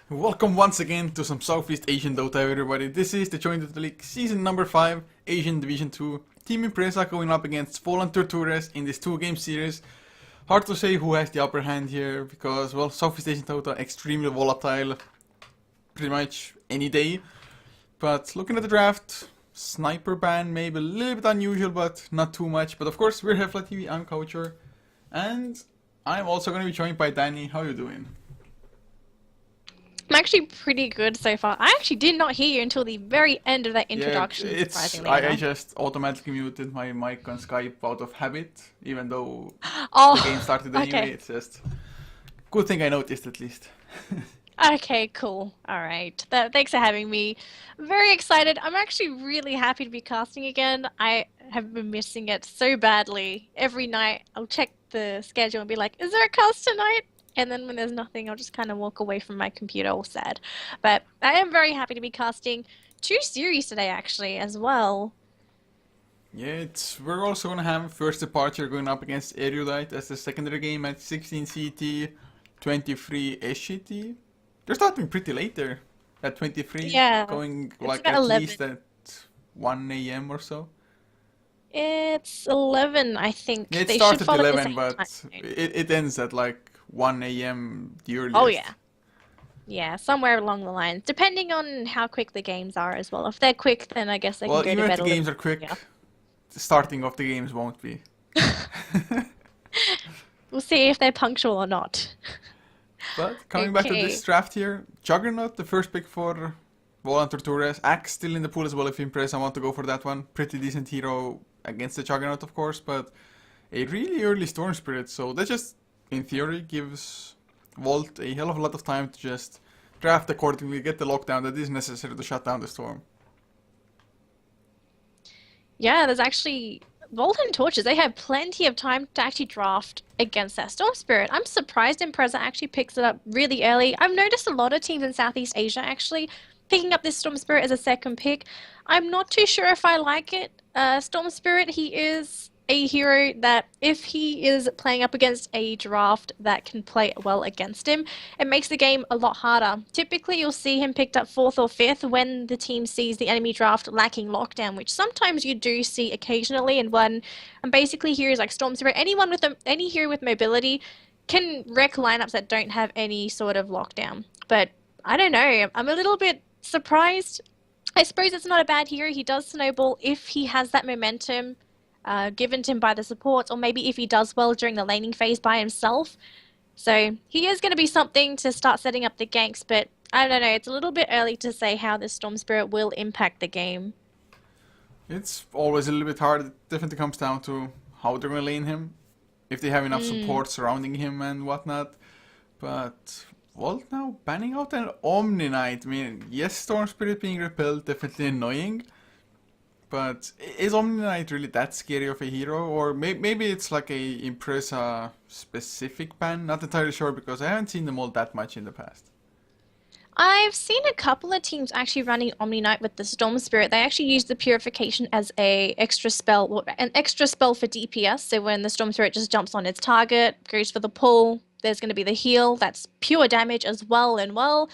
Welcome once again to some Southeast Asian Dota, everybody. This is the Joint Dota League Season number 5, Asian Division 2. Team ImpreZa going up against VolT in this 2-game series. Hard to say who has the upper hand here, because, well, Southeast Asian Dota extremely volatile, pretty much any day. But looking at the draft, sniper ban maybe a little bit unusual, but not too much. But of course, we're HeflaTV, I'm Couchor, and I'm also going to be joined by Danny. How are you doing? I'm actually pretty good so far. I actually did not hear you until the very end of that introduction, surprisingly I enough. just automatically muted my mic on Skype out of habit, even though Oh, the game started anyway. okay. It's just good thing I noticed at least. Okay, cool. All right. Thanks for having me. Very excited. I'm actually really happy to be casting again. I have been missing it so badly. Every night I'll check the schedule and be like, is there a cast tonight? And then when there's nothing, I'll just kind of walk away from my computer all sad. But I am very happy to be casting 2 series today actually as well. Yeah, we're also gonna have first departure going up against Erudite as the secondary game at 16 CT, 23 SGT. They're starting pretty late there at 23, Yeah, going it's like about at 11. least at 1 a.m. or so. It's 11, I think. Yeah, it They should starts at follow the 11, same but time zone. it ends at like 1 a.m. the Oh earliest. yeah. Yeah, somewhere along the lines. Depending on how quick the games are as well. If they're quick, then I guess they can Well, go to even if bed the a little games are quick, earlier. the starting of the games won't be. We'll see if they're punctual or not. But coming back to this Okay. draft here, Juggernaut, the first pick for VolT. Axe still in the pool as well if you impress. I want to go for that one. Pretty decent hero against the Juggernaut, of course, but a really early Storm Spirit. So that just, in theory, gives VolT a hell of a lot of time to just draft accordingly, get the lockdown that is necessary to shut down the Storm. Yeah, there's actually VolT and Torches. They have plenty of time to actually draft against that Storm Spirit. I'm surprised ImpreZa actually picks it up really early. I've noticed a lot of teams in Southeast Asia actually picking up this Storm Spirit as a second pick. I'm not too sure if I like it. Storm Spirit, he is a hero that if he is playing up against a draft that can play well against him, it makes the game a lot harder. Typically, you'll see him picked up 4th or 5th when the team sees the enemy draft lacking lockdown, which sometimes you do see occasionally. And basically heroes like Storm Spirit, any hero with mobility can wreck lineups that don't have any sort of lockdown. But I don't know. I'm a little bit surprised. I suppose it's not a bad hero. He does snowball if he has that momentum given to him by the supports, or maybe if he does well during the laning phase by himself. So he is going to be something to start setting up the ganks, but I don't know, it's a little bit early to say how this Storm Spirit will impact the game. It's always a little bit hard. It definitely comes down to how they're going to lane him, if they have enough support surrounding him and whatnot. But VolT now banning out an Omni Knight. I mean, yes, Storm Spirit being repelled, definitely annoying. But is Omni Knight really that scary of a hero? Or maybe it's like a ImpreZa specific ban? Not entirely sure because I haven't seen them all that much in the past. I've seen a couple of teams actually running Omni Knight with the Storm Spirit. They actually use the Purification as an extra spell for DPS. So when the Storm Spirit just jumps on its target, goes for the pull, there's going to be the heal. That's pure damage as well. And well,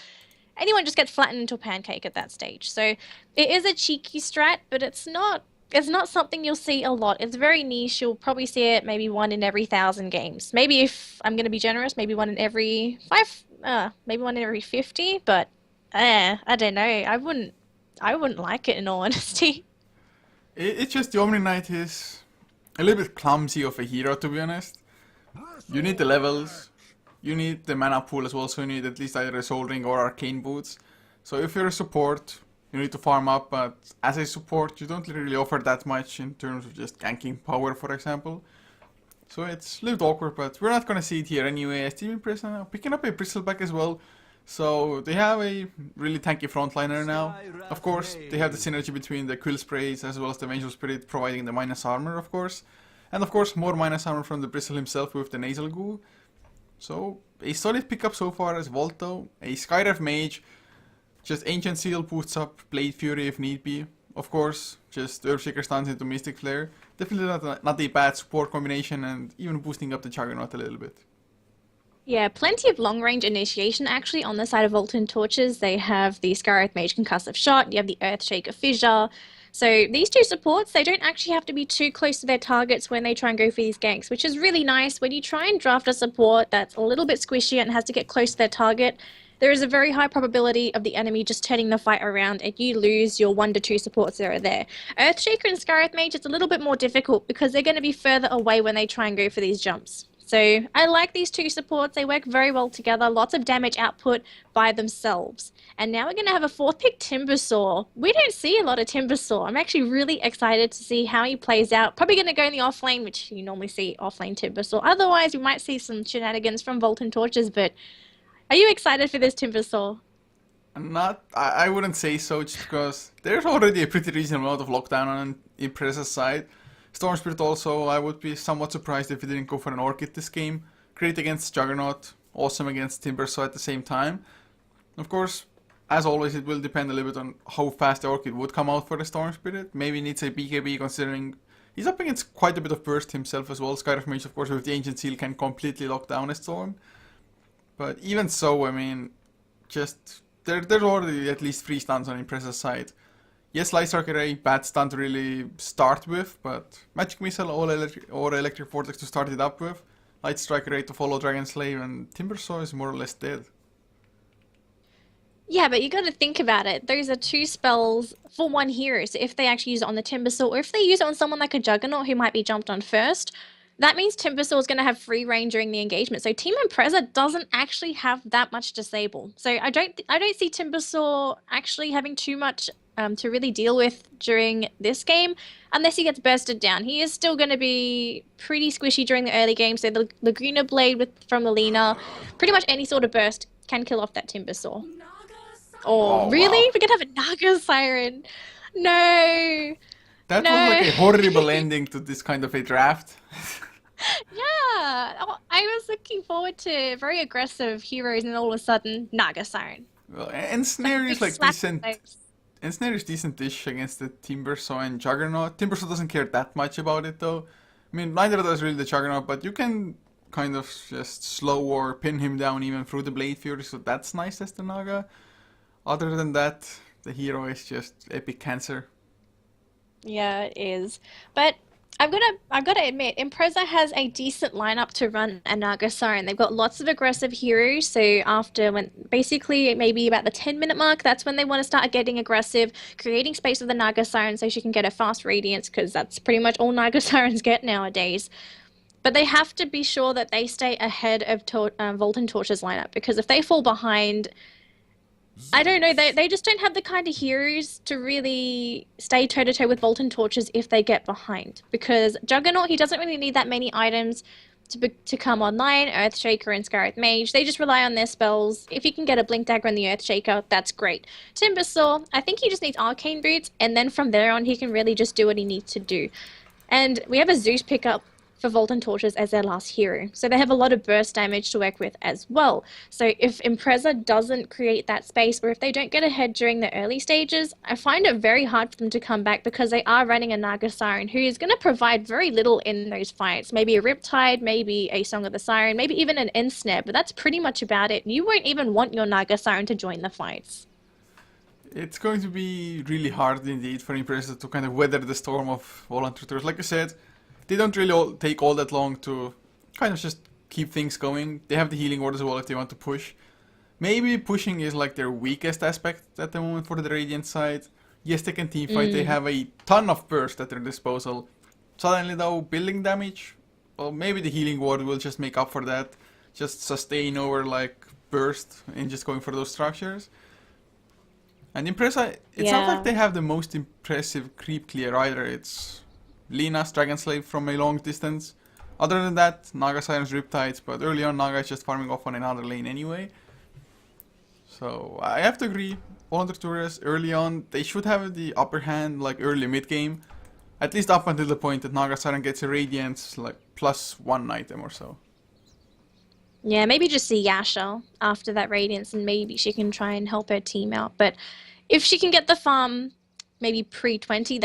anyone just gets flattened into a pancake at that stage. So it is a cheeky strat, but it's not something you'll see a lot. It's very niche. You'll probably see it maybe 1 in every 1,000 games. Maybe if I'm going to be generous, maybe 1 in every 5, maybe 1 in every 50, but I don't know. I wouldn't like it in all honesty. It's just the Omni Knight is a little bit clumsy of a hero, to be honest. You need the levels, you need the mana pool as well, so you need at least either a Soul Ring or Arcane Boots. So if you're a support, you need to farm up, but as a support, you don't really offer that much in terms of just ganking power, for example. So it's a little bit awkward, but we're not gonna see it here anyway. As Team ImpreZa now picking up a Bristleback as well. So they have a really tanky frontliner now. Of course, they have the synergy between the Quill Sprays as well as the Vengeful Spirit providing the minus armor, of course. And of course, more minus armor from the Bristle himself with the Nasal Goo. So, a solid pickup so far as VolT though. A Skyrev Mage, just Ancient Seal boosts up Blade Fury if need be. Of course, just Earthshaker stuns into Mystic Flare. Definitely not a bad support combination and even boosting up the Juggernaut a little bit. Yeah, plenty of long-range initiation actually on the side of Volton Torches. They have the Scarith Mage Concussive Shot, you have the Earthshaker Fissure. So these two supports, they don't actually have to be too close to their targets when they try and go for these ganks, which is really nice. When you try and draft a support that's a little bit squishy and has to get close to their target, there is a very high probability of the enemy just turning the fight around and you lose your 1 to 2 supports that are there. Earthshaker and Scarith Mage, it's a little bit more difficult because they're going to be further away when they try and go for these jumps. So I like these two supports. They work very well together. Lots of damage output by themselves. And now we're going to have a fourth pick, Timbersaw. We don't see a lot of Timbersaw. I'm actually really excited to see how he plays out. Probably going to go in the off lane, which you normally see off lane Timbersaw. Otherwise, we might see some shenanigans from Volt and Torches. But are you excited for this Timbersaw? Not, I wouldn't say so, just because there's already a pretty reasonable amount of lockdown on ImpreZa's side. Storm Spirit also, I would be somewhat surprised if he didn't go for an Orchid this game. Great against Juggernaut, awesome against Timbersaw at the same time. Of course, as always, it will depend a little bit on how fast the Orchid would come out for the Storm Spirit. Maybe needs a BKB considering he's up against quite a bit of burst himself as well. Skyriff Mage, of course, with the Ancient Seal can completely lock down a Storm. But even so, I mean, just there's already at least 3 stuns on ImpreZa's side. Yes, Light Strike Array, bad stun to really start with, but Magic Missile or Electric Vortex to start it up with. Light Strike Array to follow Dragon Slave, and Timbersaw is more or less dead. Yeah, but you got to think about it. Those are 2 spells for 1 hero. So if they actually use it on the Timbersaw, or if they use it on someone like a Juggernaut who might be jumped on first, that means Timbersaw is going to have free reign during the engagement. So Team ImpreZa doesn't actually have that much disable. So I don't see Timbersaw actually having too much to really deal with during this game, unless he gets bursted down. He is still going to be pretty squishy during the early game. So the Laguna Blade from the Lina, pretty much any sort of burst can kill off that Timbersaw. Oh, Oh really? wow. We're gonna have a Naga Siren. No. That was like No. a horrible ending to this kind of a draft. Yeah. Oh, I was looking forward to very aggressive heroes and all of a sudden Naga Siren. Well, Like Ensnare is big like slap in the decent. face. Ensnare is decent-ish against the Timbersaw and Juggernaut. Timbersaw doesn't care that much about it though. I mean, neither does really the Juggernaut, but you can kind of just slow or pin him down even through the Blade Fury, so that's nice as the Naga. Other than that, the hero is just epic cancer. Yeah, it is. But I've gotta admit, ImpreZa has a decent lineup to run a Naga Siren. They've got lots of aggressive heroes, so after when basically maybe about the 10-minute mark, that's when they want to start getting aggressive, creating space with the Naga Siren so she can get a fast Radiance, because that's pretty much all Naga Sirens get nowadays. But they have to be sure that they stay ahead of Volt and Torch's lineup, because if they fall behind, I don't know. They just don't have the kind of heroes to really stay toe to toe with Volt and Torches if they get behind. Because Juggernaut, he doesn't really need that many items to come online. Earthshaker and Scarlet Mage, they just rely on their spells. If you can get a Blink Dagger and the Earthshaker, that's great. Timbersaw, I think he just needs Arcane Boots, and then from there on, he can really just do what he needs to do. And we have a Zeus pickup for Volt and Torches as their last hero. So they have a lot of burst damage to work with as well. So if ImpreZa doesn't create that space, or if they don't get ahead during the early stages, I find it very hard for them to come back, because they are running a Naga Siren who is going to provide very little in those fights. Maybe a Riptide, maybe a Song of the Siren, maybe even an Ensnare, but that's pretty much about it. You won't even want your Naga Siren to join the fights. It's going to be really hard indeed for ImpreZa to kind of weather the storm of volunteers. Like I said, they don't really take all that long to kind of just keep things going. They have the healing ward as well if they want to push. Maybe pushing is like their weakest aspect at the moment for the Radiant side. Yes, they can teamfight, they have a ton of burst at their disposal. Suddenly though, building damage, well, maybe the healing ward will just make up for that. Just sustain over like burst and just going for those structures. And ImpreZa, it's not Yeah. like they have the most impressive creep clear either. It's Lina's Dragon Slave from a long distance. Other than that, Naga Siren's Riptides, but early on Naga is just farming off on another lane anyway. So I have to agree, Volunteers early on, they should have the upper hand like early mid game. At least up until the point that Naga Siren gets a Radiance like +1 item or so. Yeah, maybe just see Yasha after that Radiance, and maybe she can try and help her team out. But if she can get the farm maybe pre-20,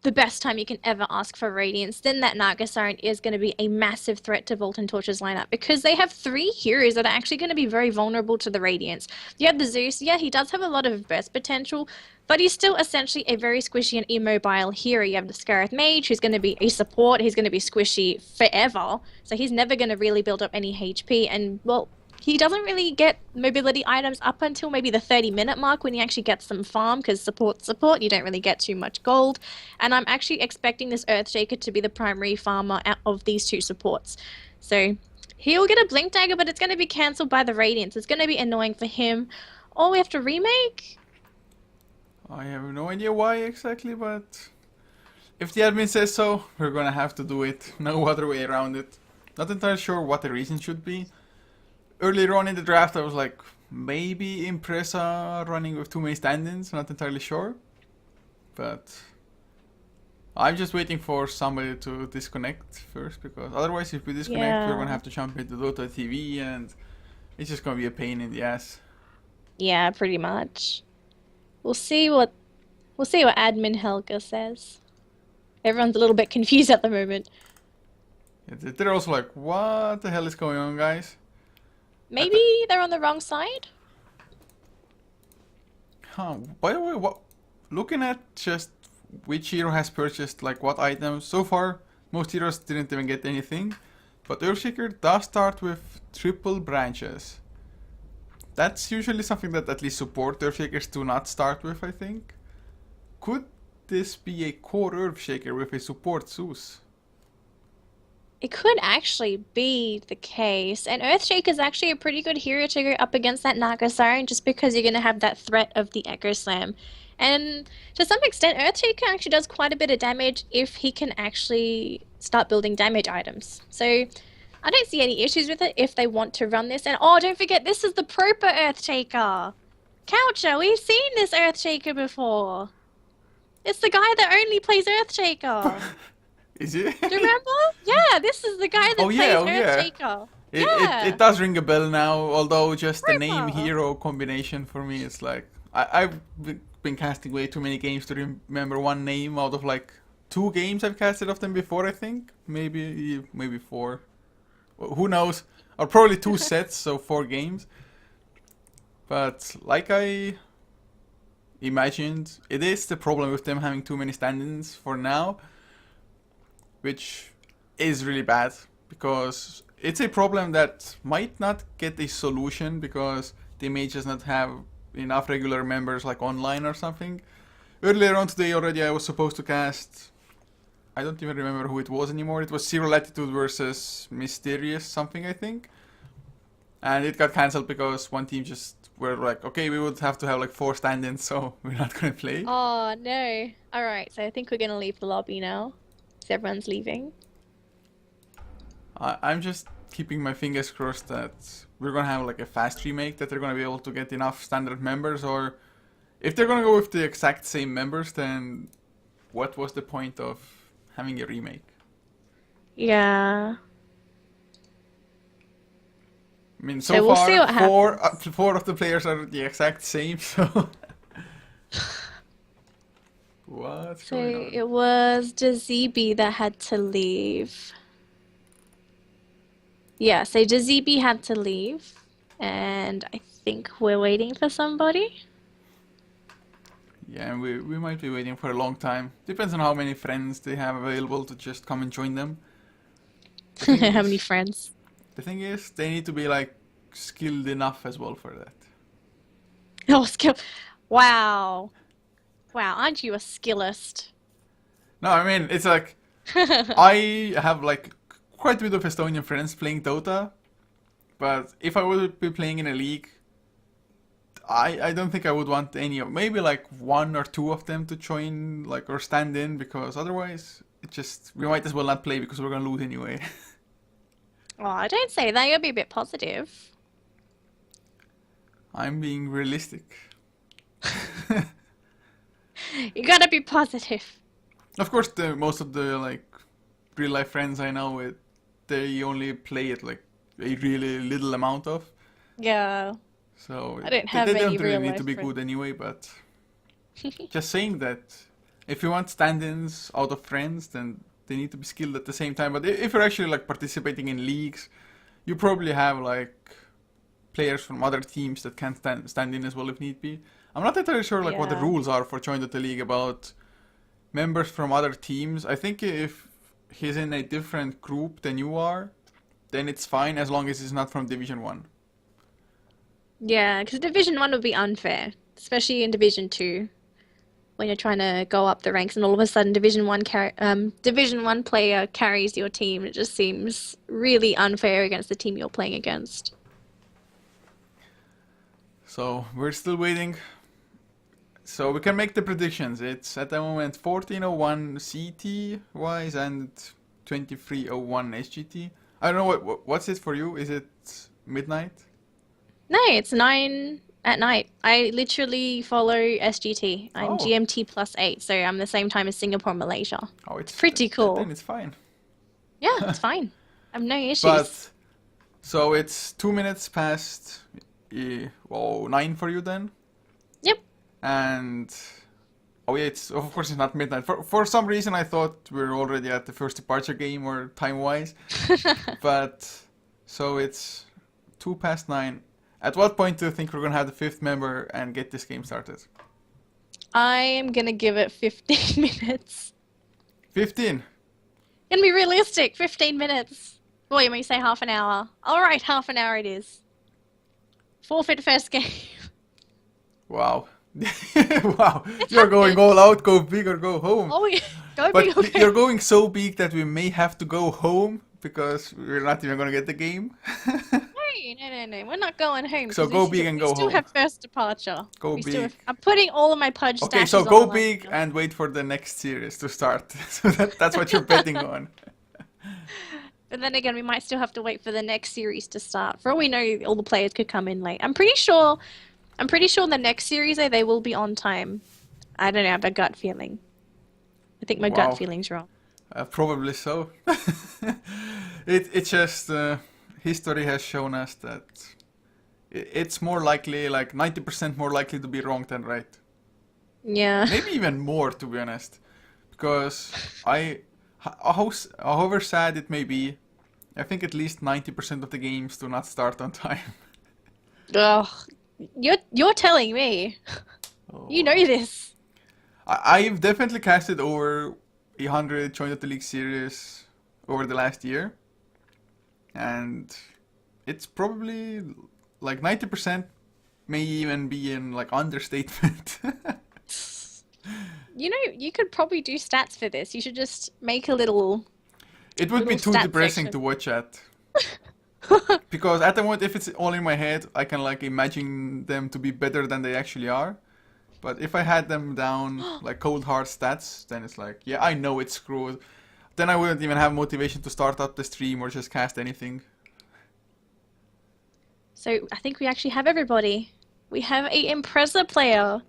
the best time you can ever ask for Radiance, then that Naga Siren is going to be a massive threat to VolT and Torch's lineup because they have 3 heroes that are actually going to be very vulnerable to the Radiance. You have the Zeus, yeah, he does have a lot of burst potential, but he's still essentially a very squishy and immobile hero. You have the Scarith Mage, who's going to be a support, he's going to be squishy forever, so he's never going to really build up any HP, and, well, he doesn't really get mobility items up until maybe the 30-minute mark when he actually gets some farm, because support, you don't really get too much gold. And I'm actually expecting this Earthshaker to be the primary farmer out of these 2 supports. So he'll get a Blink Dagger, but it's going to be cancelled by the Radiance. It's going to be annoying for him. Or we have to remake? I have no idea why exactly, but if the admin says so, we're gonna have to do it. No other way around it. Not entirely sure what the reason should be. Earlier on in the draft, I was like, maybe ImpreZa running with too many stand-ins, not entirely sure. But I'm just waiting for somebody to disconnect first, because otherwise if we disconnect, we're gonna have to jump into Dota TV, and it's just gonna be a pain in the ass. Yeah, pretty much. We'll see what admin Helga says. Everyone's a little bit confused at the moment. They're also like, what the hell is going on, guys? Maybe they're on the wrong side? Huh, by the way, looking at just which hero has purchased like what items, so far most heroes didn't even get anything, but Earthshaker does start with triple branches. That's usually something that at least support Earthshakers do not start with, I think. Could this be a core Earthshaker with a support Zeus? It could actually be the case, and Earthshake is actually a pretty good hero to go up against that Naga Siren just because you're going to have that threat of the Echo Slam. And to some extent, Earthshake actually does quite a bit of damage if he can actually start building damage items. So I don't see any issues with it if they want to run this. And oh, don't forget, this is the proper Earthshaker! Couchor, we've seen this Earthshaker before! It's the guy that only plays Earthshaker! Is it? Do you remember? Yeah, this is the guy that plays Earthshaker. It does ring a bell now, although just the name Proper. hero combination for me, it's like, I've been casting way too many games to remember one name out of like 2 games I've casted of them before, I think. Maybe 4. Who knows? Or probably 2 sets, so 4 games. But like I imagined, it is the problem with them having too many stand-ins for now, which is really bad, because it's a problem that might not get a solution because they may just not have enough regular members like online or something. Earlier on today already I was supposed to cast, I don't even remember who it was anymore, it was Zero Latitude versus Mysterious something, I think. And it got cancelled because one team just were like, okay, we would have to have like 4 stand-ins, so we're not gonna play. Oh no. Alright, so I think we're gonna leave the lobby now. So everyone's leaving. I'm just keeping my fingers crossed that we're gonna have like a fast remake, that they're gonna be able to get enough standard members, or if they're gonna go with the exact same members, then what was the point of having a remake? Yeah. I mean, So so we'll far, see what 4 of the players are the exact same, so... What's So going on? it was Jazebi that had to leave. Yeah, so Jazebi had to leave. And I think we're waiting for somebody. Yeah, and we might be waiting for a long time. Depends on how many friends they have available to just come and join them. How many friends? The thing is, they need to be like skilled enough as well for that. Oh, skill. Wow. Wow, aren't you a skillist? No, I mean, it's like, I have like quite a bit of Estonian friends playing Dota, but if I would be playing in a league, I don't think I would want any of, maybe like 1 or 2 of them to join, like, or stand in, because otherwise it just, we might as well not play because we're gonna lose anyway. Oh, don't say that. You'll be a bit positive. I'm being realistic. You gotta be positive. Of course, most of the like real life friends I know, they only play it like a really little amount of. Yeah. So I don't have they any don't really real need life to be friends. good anyway. But just saying that If you want stand-ins out of friends, then they need to be skilled at the same time. But if you're actually like participating in leagues, you probably have like players from other teams that can stand in as well if need be. I'm not entirely sure like what the Yeah. rules are for Join the League about members from other teams. I think if he's in a different group than you are, then it's fine as long as he's not from Division 1. Yeah, because Division 1 would be unfair, especially in Division 2 when you're trying to go up the ranks and all of a sudden Division 1 player carries your team. It just seems really unfair against the team you're playing against. So we're still waiting. So we can make the predictions. It's at the moment 14:01 CT wise and 23:01 SGT. I don't know what's it for you? Is it midnight? No, it's 9 at night. I literally follow SGT. I'm Oh. GMT +8, so I'm the same time as Singapore, Malaysia. Oh, it's Pretty cool. Then it's fine. Yeah, it's fine. I have no issues. But so it's 2 minutes past 9 for you then, Yep. and oh yeah, it's of course it's not midnight. For some reason I thought we were already at the first departure game or time wise, but so it's 9:02. At what point do you think we're gonna have the fifth member and get this game started? I am gonna give it 15 minutes. 15. Gonna be realistic, 15 minutes. Well, you may say half an hour. Alright, half an hour it is. Forfeit first game. Wow. Wow. You're going all out, go big or go home. Oh, go But big, okay. you're going so big that we may have to go home because we're not even gonna get the game. No. We're not going home. So 'cause go we big still, and we go still home. have first departure. Go We still big. have- I'm putting all of my pudge Okay, stashes so on go the line big here. and wait for the next series to start. So that's what you're betting on. But then again, we might still have to wait for the next series to start. For all we know, all the players could come in late. I'm pretty sure the next series they will be on time. I don't know, I have a gut feeling. I think my Wow. gut feeling's wrong. Probably so. It's just history has shown us that it's more likely, like 90% more likely to be wrong than right. Yeah. Maybe even more, to be honest, because however sad it may be, I think at least 90% of the games do not start on time. Ugh. You're telling me. You know this. I've definitely casted over 100 Join the League series over the last year, and it's probably like 90% may even be in like understatement. You know, you could probably do stats for this. You should just make a little. It would be Little too stat depressing section. to watch at. Because at the moment, if it's all in my head, I can like imagine them to be better than they actually are. But if I had them down like cold hard stats, then it's like, yeah, I know it's screwed. Then I wouldn't even have motivation to start up the stream or just cast anything. So I think we actually have everybody. We have a ImpreZa player.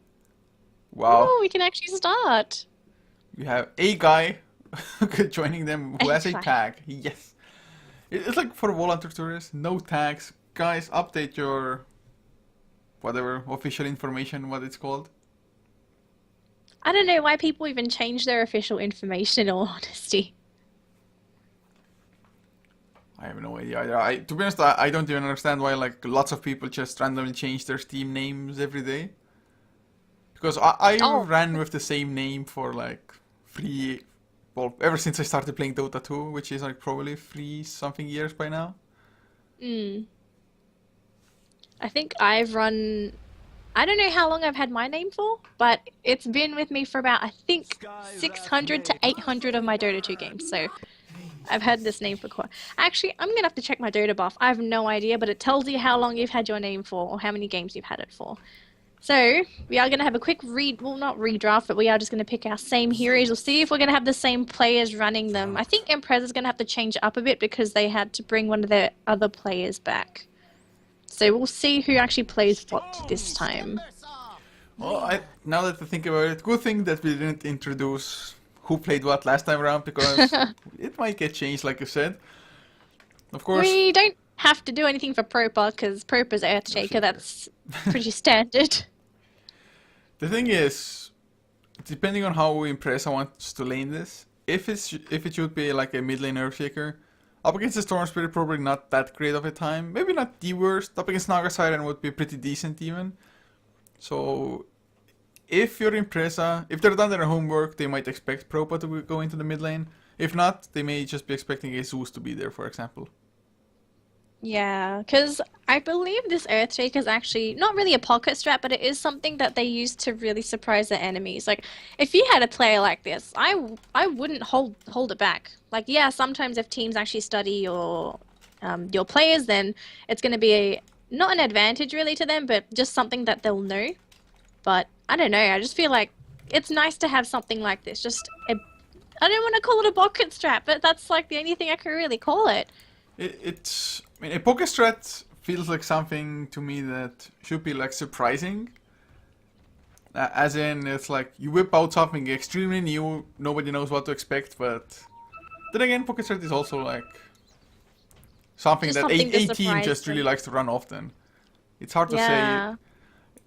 Wow, Oh, we can actually start. you have a guy joining them who A has a guy. tag. Yes. It's like for volunteer tourists, no tags. Guys, update your whatever official information, what it's called. I don't know why people even change their official information, in all honesty. I have no idea either. To be honest, I don't even understand why like lots of people just randomly change their Steam names every day. Because I Oh. ran with the same name for like ever since I started playing Dota 2, which is like probably 3-something years by now. I think I've run. I don't know how long I've had my name for, but it's been with me for about, I think, 600 to 800 of my Dota 2 games. So I've had this name for quite. Actually, I'm gonna have to check my Dota buff. I have no idea, but it tells you how long you've had your name for or how many games you've had it for. So we are gonna have a quick not redraft, but we are just gonna pick our same heroes. We'll see if we're gonna have the same players running them. I think ImpreZa is gonna have to change it up a bit because they had to bring one of their other players back. So we'll see who actually plays what this time. Well, now that I think about it, good thing that we didn't introduce who played what last time around because it might get changed, like you said. Of course, We don't have to do anything for Proper because Proper's Earthshaker. That's pretty standard. the thing is, depending on how ImpreZa wants to lane this, if it should be like a mid lane Earthshaker, up against the Storm Spirit probably not that great of a time. Maybe not the worst. Up against Naga Siren would be pretty decent even. So if you're ImpreZa, if they're done their homework, they might expect Propa to go into the mid lane. If not, they may just be expecting a Zeus to be there, for example. Yeah, because I believe this Earthshake is actually not really a pocket strat, but it is something that they use to really surprise their enemies. Like, if you had a player like this, I wouldn't hold it back. Like, yeah, sometimes if teams actually study your players, then it's going to be not an advantage really to them, but just something that they'll know. But I don't know. I just feel like it's nice to have something like this. I don't want to call it a pocket strat, but that's like the only thing I can really call it. I mean, a pocket strat feels like something to me that should be like surprising. As in, it's like you whip out something extremely new, nobody knows what to expect, but then again, pocket strat is also like something Just that something to a team surprise just really them. likes to run often. It's hard to say. Yeah.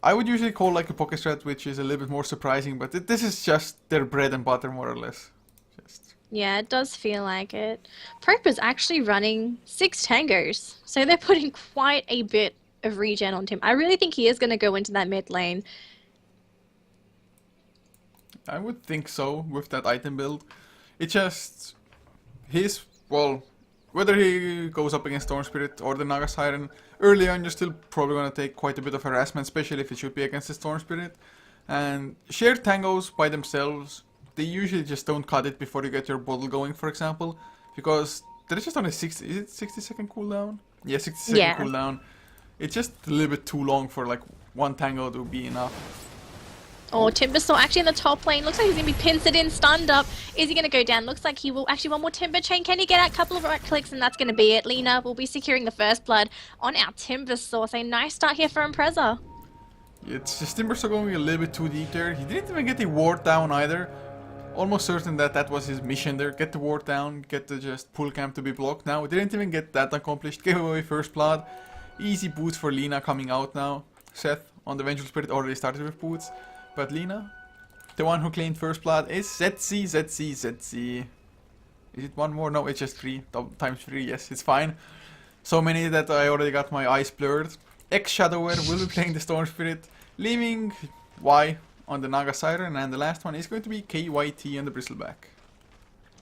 I would usually call like a pocket strat which is a little bit more surprising, but this is just their bread and butter more or less. Just Yeah, it does feel like it. Prep is actually running 6 tangos, so they're putting quite a bit of regen on him. I really think he is going to go into that mid lane. I would think so with that item build. It just well, whether he goes up against Storm Spirit or the Naga Siren, early on you're still probably gonna take quite a bit of harassment, especially if it should be against the Storm Spirit. And shared tangos by themselves, they usually just don't cut it before you get your bottle going, for example, because there's just on a 60-second cooldown? Yeah, 60-second Yeah. cooldown. It's just a little bit too long for like one tango to be enough. Oh, Timbersaw actually in the top lane. Looks like he's going to be pincered in, stunned up. Is he going to go down? Looks like he will. Actually, one more Timber Chain. Can he get out? A couple of right clicks, and that's going to be it. Lena will be securing the first blood on our Timbersaw. So a nice start here for ImpreZa. It's just Timbersaw going a little bit too deep there. He didn't even get the ward down either. Almost certain that that was his mission there. Get the ward down, get the just pull camp to be blocked. Now, didn't even get that accomplished. Gave away first blood. Easy boots for Lena coming out now. Seth on the Vengeful Spirit already started with boots. But Lena, the one who claimed first blood, is ZZ. Is it one more? No, it's just 3. Times 3, yes, it's fine. So many that I already got my eyes blurred. Shadower will be playing the Storm Spirit, leaving Y on the Naga Siren, and the last one is going to be KYT on the Bristleback.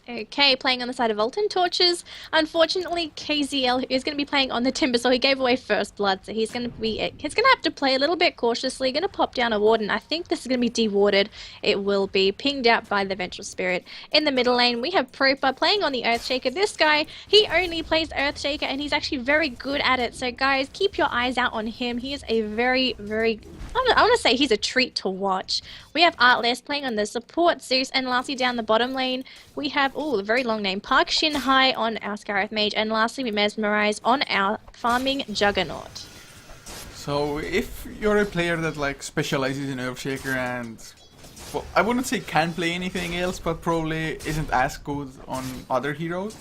Okay, playing on the side of VolT and Torches. Unfortunately, KZL is going to be playing on the Timber, so he gave away first blood, so he's going to have to play a little bit cautiously. Going to pop down a ward, and I think this is going to be dewarded. It will be pinged out by the Vengeful Spirit. In the middle lane, we have Propa playing on the Earthshaker. This guy, he only plays Earthshaker, and he's actually very good at it. So guys, keep your eyes out on him. He is a very, very... I want to say he's a treat to watch. We have Artless playing on the support Zeus, and lastly down the bottom lane we have, a very long name, Park Shin Hai on our Scarif Mage, and lastly we Mesmerize on our farming Juggernaut. So if you're a player that like specializes in Earthshaker and, well, I wouldn't say can play anything else, but probably isn't as good on other heroes,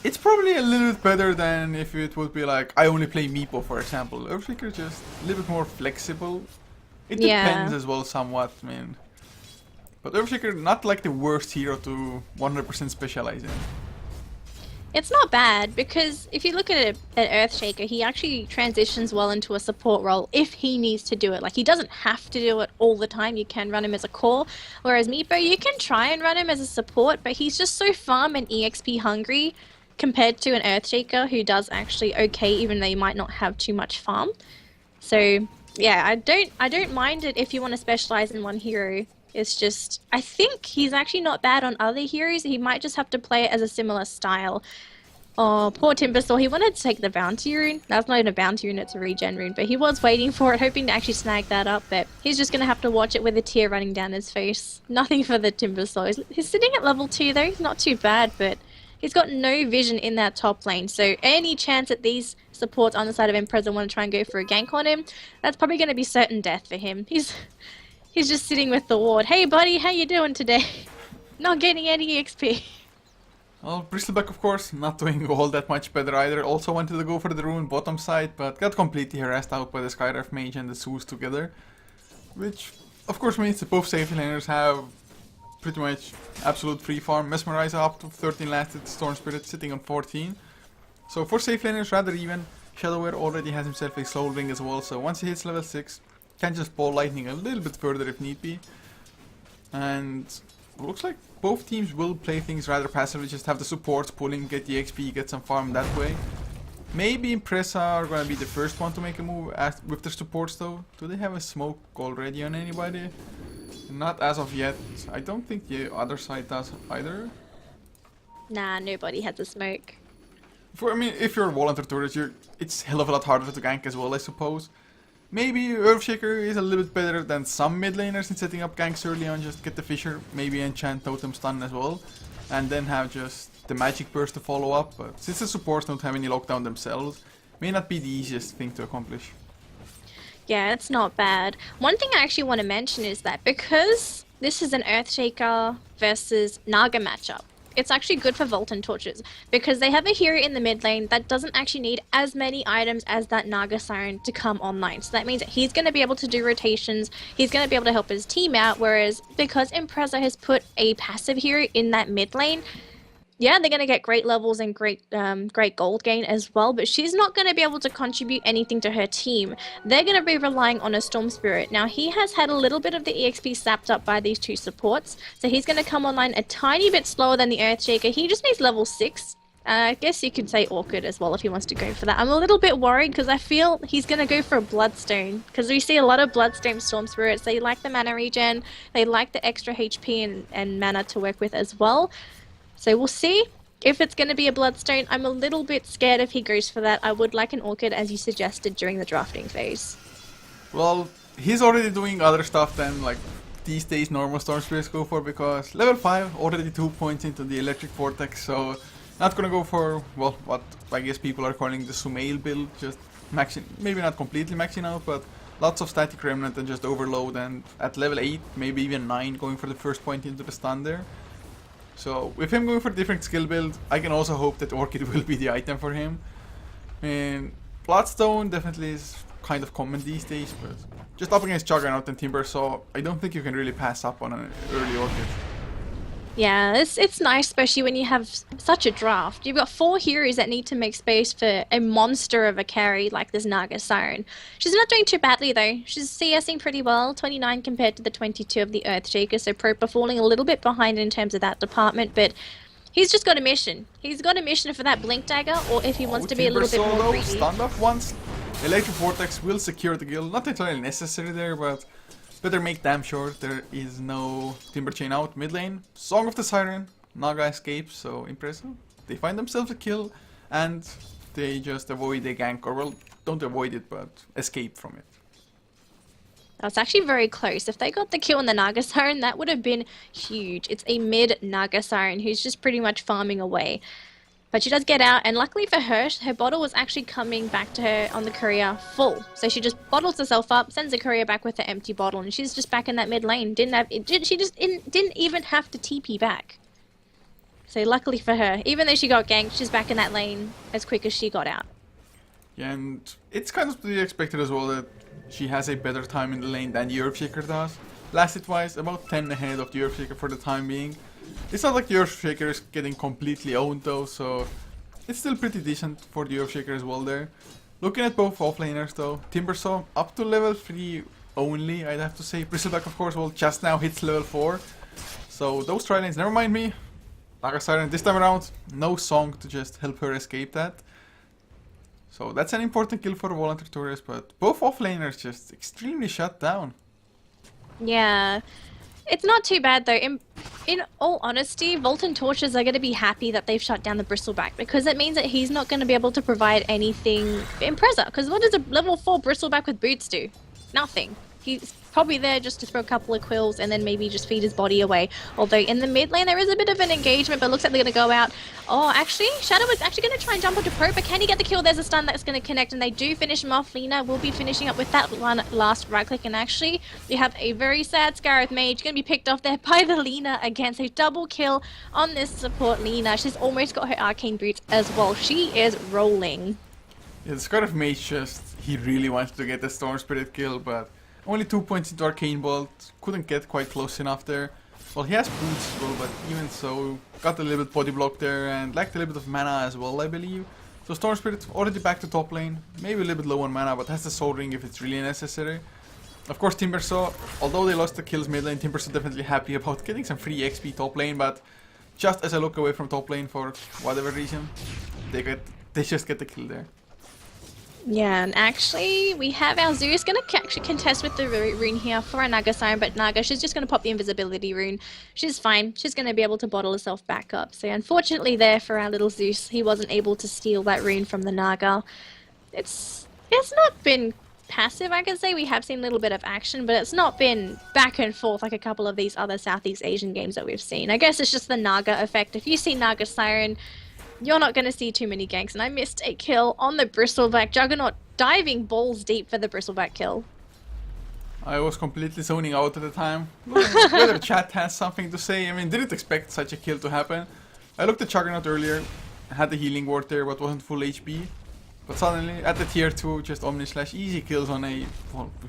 it's probably a little bit better than if it would be like, I only play Meepo, for example. Earthshaker is just a little bit more flexible. It depends as well somewhat, I mean. But Earthshaker, not like the worst hero to 100% specialize in. It's not bad, because if you look at it at Earthshaker, he actually transitions well into a support role if he needs to do it. Like, he doesn't have to do it all the time. You can run him as a core, whereas Meepo, you can try and run him as a support, but he's just so farm and EXP hungry compared to an Earthshaker who does actually okay, even though you might not have too much farm. So yeah, I don't mind it if you want to specialize in one hero. It's just, I think he's actually not bad on other heroes. He might just have to play it as a similar style. Oh, poor Timbersaw. He wanted to take the bounty rune. That's not even a bounty rune, it's a regen rune. But he was waiting for it, hoping to actually snag that up. But he's just going to have to watch it with a tear running down his face. Nothing for the Timbersaw. He's sitting at level 2 though. He's not too bad, but he's got no vision in that top lane. So any chance that these supports on the side of ImpreZa want to try and go for a gank on him, that's probably going to be certain death for him. He's just sitting with the ward. Hey buddy, how you doing today? Not getting any XP. Well, Bristleback, of course, not doing all that much better either. Also wanted to go for the rune bottom side, but got completely harassed out by the Skyref Mage and the Zeus together. Which, of course means that both safety laners have pretty much absolute free farm. MESMERiZa up to 13 lasted, Storm Spirit sitting on 14. So for safe laners rather even, Shadowware already has himself a Soul Ring as well, so once he hits level 6, can just ball lightning a little bit further if need be. And looks like both teams will play things rather passively, just have the supports pulling, get the XP, get some farm that way. Maybe ImpreZa are gonna be the first one to make a move with their supports though. Do they have a smoke already on anybody? Not as of yet. I don't think the other side does either. Nah, nobody has a smoke. I mean, if you're Volunteer turret, it's hell of a lot harder to gank as well, I suppose. Maybe Earthshaker is a little bit better than some mid laners in setting up ganks early on. Just get the Fissure, maybe enchant Totem Stun as well, and then have just the Magic Burst to follow up. But since the supports don't have any lockdown themselves, may not be the easiest thing to accomplish. Yeah, it's not bad. One thing I actually want to mention is that because this is an Earthshaker versus Naga matchup, it's actually good for VolT and Torches because they have a hero in the mid lane that doesn't actually need as many items as that Naga Siren to come online. So that means that he's going to be able to do rotations, he's going to be able to help his team out, whereas because ImpreZa has put a passive hero in that mid lane, yeah, they're going to get great levels and great gold gain as well, but she's not going to be able to contribute anything to her team. They're going to be relying on a Storm Spirit. Now, he has had a little bit of the EXP sapped up by these two supports, so he's going to come online a tiny bit slower than the Earthshaker. He just needs level 6. I guess you could say Awkward as well if he wants to go for that. I'm a little bit worried because I feel he's going to go for a Bloodstone, because we see a lot of Bloodstone Storm Spirits. They like the mana regen, they like the extra HP and mana to work with as well. So we'll see if it's going to be a Bloodstone. I'm a little bit scared if he goes for that. I would like an Orchid as you suggested during the drafting phase. Well, he's already doing other stuff than like these days normal Storm Spirits go for, because level 5 already 2 points into the Electric Vortex, so not gonna go for, well, what I guess people are calling the Sumail build, just maxing, maybe not completely maxing out, but lots of Static Remnant and just overload, and at level 8, maybe even 9, going for the first point into the stun there. So, with him going for a different skill build, I can also hope that Orchid will be the item for him. I mean, Bloodstone definitely is kind of common these days, but just up against Juggernaut and Timber, so I don't think you can really pass up on an early Orchid. Yeah, it's nice, especially when you have such a draft. You've got 4 heroes that need to make space for a monster of a carry like this Naga Siren. She's not doing too badly though. She's CSing pretty well, 29 compared to the 22 of the Earthshaker, so Propa falling a little bit behind in terms of that department, but he's just got a mission. He's got a mission for that Blink Dagger, or if he wants to be a little bit more greedy. Stand up once. Electric Vortex will secure the kill. Not entirely necessary there, but better make damn sure there is no Timber Chain out mid lane. Song of the Siren, Naga escapes, so ImpreZa. They find themselves a kill, and they just avoid a gank, or well, don't avoid it, but escape from it. That's actually very close. If they got the kill on the Naga Siren, that would have been huge. It's a mid Naga Siren who's just pretty much farming away. But she does get out, and luckily for her, her bottle was actually coming back to her on the courier full. So she just bottles herself up, sends the courier back with the empty bottle, and she's just back in that mid lane. She just didn't even have to TP back. So luckily for her, even though she got ganked, she's back in that lane as quick as she got out. Yeah, and it's kind of to be expected as well that she has a better time in the lane than the Earthshaker does. Lasted-wise, about 10 ahead of the Earthshaker for the time being. It's not like the Earthshaker is getting completely owned though, so it's still pretty decent for the Earthshaker as well there. Looking at both offlaners though, Timbersaw up to level 3 only, I'd have to say. Bristleback of course, well, just now hits level 4. So those tri-lanes, never mind me. Naga Siren this time around, no song to just help her escape that. So that's an important kill for Volunteer Tourists, but both offlaners just extremely shut down. Yeah. It's not too bad though. In all honesty, VolT and Torches are going to be happy that they've shut down the Bristleback, because it means that he's not going to be able to provide anything for ImpreZa. Because what does a level 4 Bristleback with boots do? Nothing. He's probably there just to throw a couple of quills and then maybe just feed his body away. Although in the mid lane there is a bit of an engagement, but looks like they're going to go out. Oh, actually, Shadow is actually going to try and jump onto Pro, but can he get the kill? There's a stun that's going to connect, and they do finish him off. Lina will be finishing up with that one last right click, and actually you have a very sad Scarab Mage going to be picked off there by the Lina again. So double kill on this support Lina. She's almost got her Arcane Boots as well. She is rolling. Yeah, the Scarab Mage just, he really wants to get the Storm Spirit kill, but Only 2 points into Arcane Bolt. Couldn't get quite close enough there. Well, he has boots as well, but even so, got a little bit body block there and lacked a little bit of mana as well, I believe. So Storm Spirit already back to top lane. Maybe a little bit low on mana, but has the Soul Ring if it's really necessary. Of course, ImpreZa, although they lost the kills mid lane, ImpreZa definitely happy about getting some free XP top lane, but just as I look away from top lane for whatever reason, they just get the kill there. Yeah, and actually, we have our Zeus going to actually contest with the rune here for our Naga Siren, but Naga, she's just going to pop the invisibility rune. She's fine. She's going to be able to bottle herself back up. So unfortunately there for our little Zeus, he wasn't able to steal that rune from the Naga. It's not been passive, I can say. We have seen a little bit of action, but it's not been back and forth like a couple of these other Southeast Asian games that we've seen. I guess it's just the Naga effect. If you see Naga Siren, you're not going to see too many ganks, and I missed a kill on the Bristleback Juggernaut, diving balls deep for the Bristleback kill. I was completely zoning out at the time. Whether chat has something to say, I mean, didn't expect such a kill to happen. I looked at Juggernaut earlier, had the healing ward there, but wasn't full HP. But suddenly, at the tier 2, just Omni/easy kills on a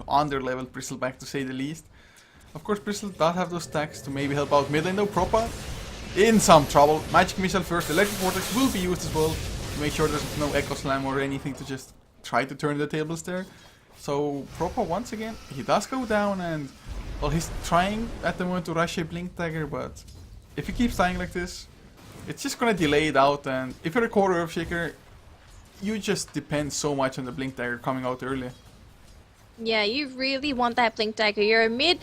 under-level Bristleback, to say the least. Of course, Bristle does have those stacks to maybe help out mid lane though. Propa in some trouble. Magic Missile first, Electric Vortex will be used as well to make sure there's no Echo Slam or anything to just try to turn the tables there. So Propa once again, he does go down, and well, he's trying at the moment to rush a Blink Dagger, but if he keeps dying like this, it's just gonna delay it out, and if you're a core Earthshaker, you just depend so much on the Blink Dagger coming out early. Yeah, you really want that Blink Dagger. You're a mid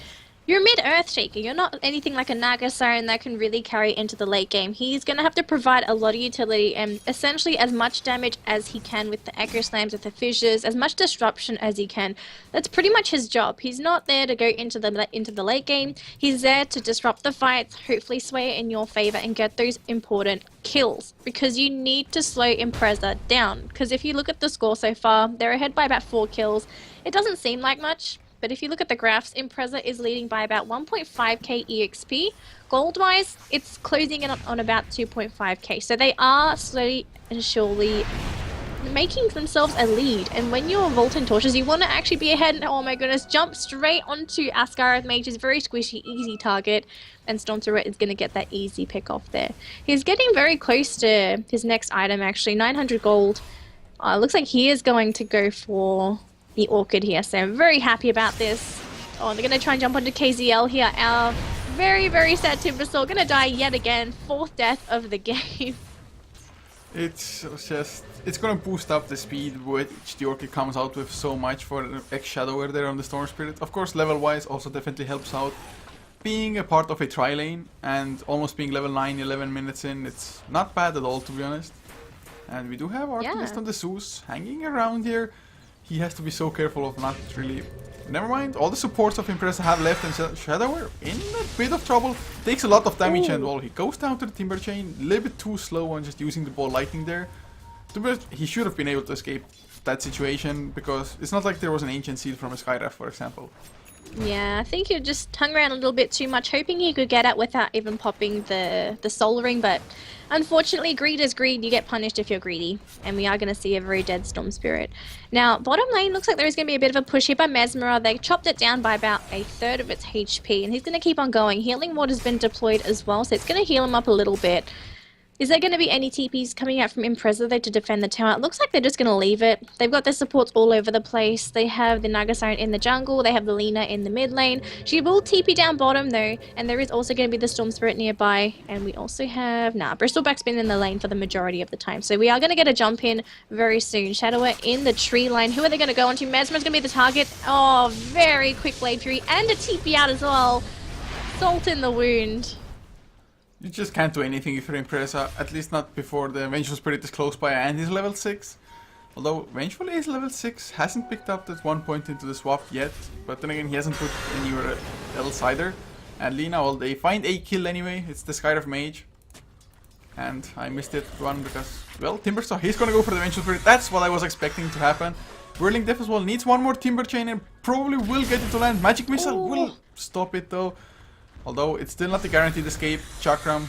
Earthshaker. You're not anything like a Naga Siren that can really carry into the late game. He's going to have to provide a lot of utility and essentially as much damage as he can with the Echo Slams, with the fissures, as much disruption as he can. That's pretty much his job. He's not there to go into the late game. He's there to disrupt the fights, hopefully sway it in your favor and get those important kills, because you need to slow ImpreZa down. Because if you look at the score so far, they're ahead by about 4 kills. It doesn't seem like much, but if you look at the graphs, ImpreZa is leading by about 1.5k EXP. Gold-wise, it's closing in on about 2.5k. So they are slowly and surely making themselves a lead. And when you're VolT and Torches, you want to actually be ahead and, oh my goodness, jump straight onto Askareth Mage's very squishy, easy target. And Storm Spirit is going to get that easy pick off there. He's getting very close to his next item, actually. 900 gold. Looks like he is going to go for the Orchid here, so I'm very happy about this. Oh, they're going to try and jump onto KZL here. Our very, very sad Timbersaw going to die yet again. 4th death of the game. It's going to boost up the speed which the Orchid comes out with so much for X-Shadower there on the Storm Spirit. Of course, level-wise also definitely helps out. Being a part of a tri-lane and almost being level 9, 11 minutes in, it's not bad at all, to be honest. And we do have Arcanist on the Zeus hanging around here. He has to be so careful of not really... Never mind, all the supports of ImpreZa have left, and Shadower in a bit of trouble. Takes a lot of damage. Ooh. And well, he goes down to the Timber Chain. A little bit too slow on just using the ball lightning there. To be honest, he should have been able to escape that situation, because it's not like there was an Ancient Seal from a Skyref, for example. Yeah, I think he just hung around a little bit too much, hoping he could get out without even popping the Soul Ring, but unfortunately, greed is greed. You get punished if you're greedy, and we are going to see a very dead Storm Spirit. Now, bottom lane looks like there is going to be a bit of a push here by Mesmera. They chopped it down by about 1/3 of its HP, and he's going to keep on going. Healing Ward has been deployed as well, so it's going to heal him up a little bit. Is there going to be any TPs coming out from ImpreZa though to defend the tower? It looks like they're just going to leave it. They've got their supports all over the place. They have the Naga Siren in the jungle. They have the Lina in the mid lane. She will TP down bottom though, and there is also going to be the Storm Spirit nearby. And we also have... Bristleback's been in the lane for the majority of the time. So we are going to get a jump in very soon. Shadower in the tree line. Who are they going to go onto? Mesmer's going to be the target. Oh, very quick Blade Fury and a TP out as well. Salt in the wound. You just can't do anything if you're ImpreZa, at least not before the Vengeful Spirit is close by and he's level 6. Although Vengeful is level 6, hasn't picked up that 1 point into the swap yet, but then again he hasn't put anywhere else either. And Lina, well, they find a kill anyway, it's the Skyref Mage. And I missed it one because, well, Timbersaw, he's gonna go for the Vengeful Spirit, that's what I was expecting to happen. Whirling Death as well needs one more Timber Chain and probably will get it to land. Magic Missile will stop it though. Although it's still not a guaranteed escape. Chakram,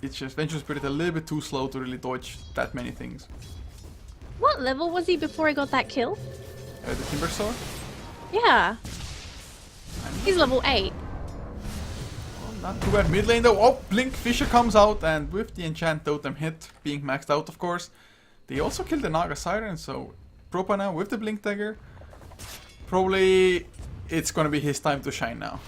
it's just Vengeful Spirit a little bit too slow to really dodge that many things. What level was he before he got that kill? The Timbersaw? Yeah. He's level 8. Not too bad. Mid lane though. Oh, Blink Fisher comes out, and with the enchant totem hit being maxed out, of course, they also killed the Naga Siren. So Propa now with the Blink Dagger. Probably it's gonna be his time to shine now.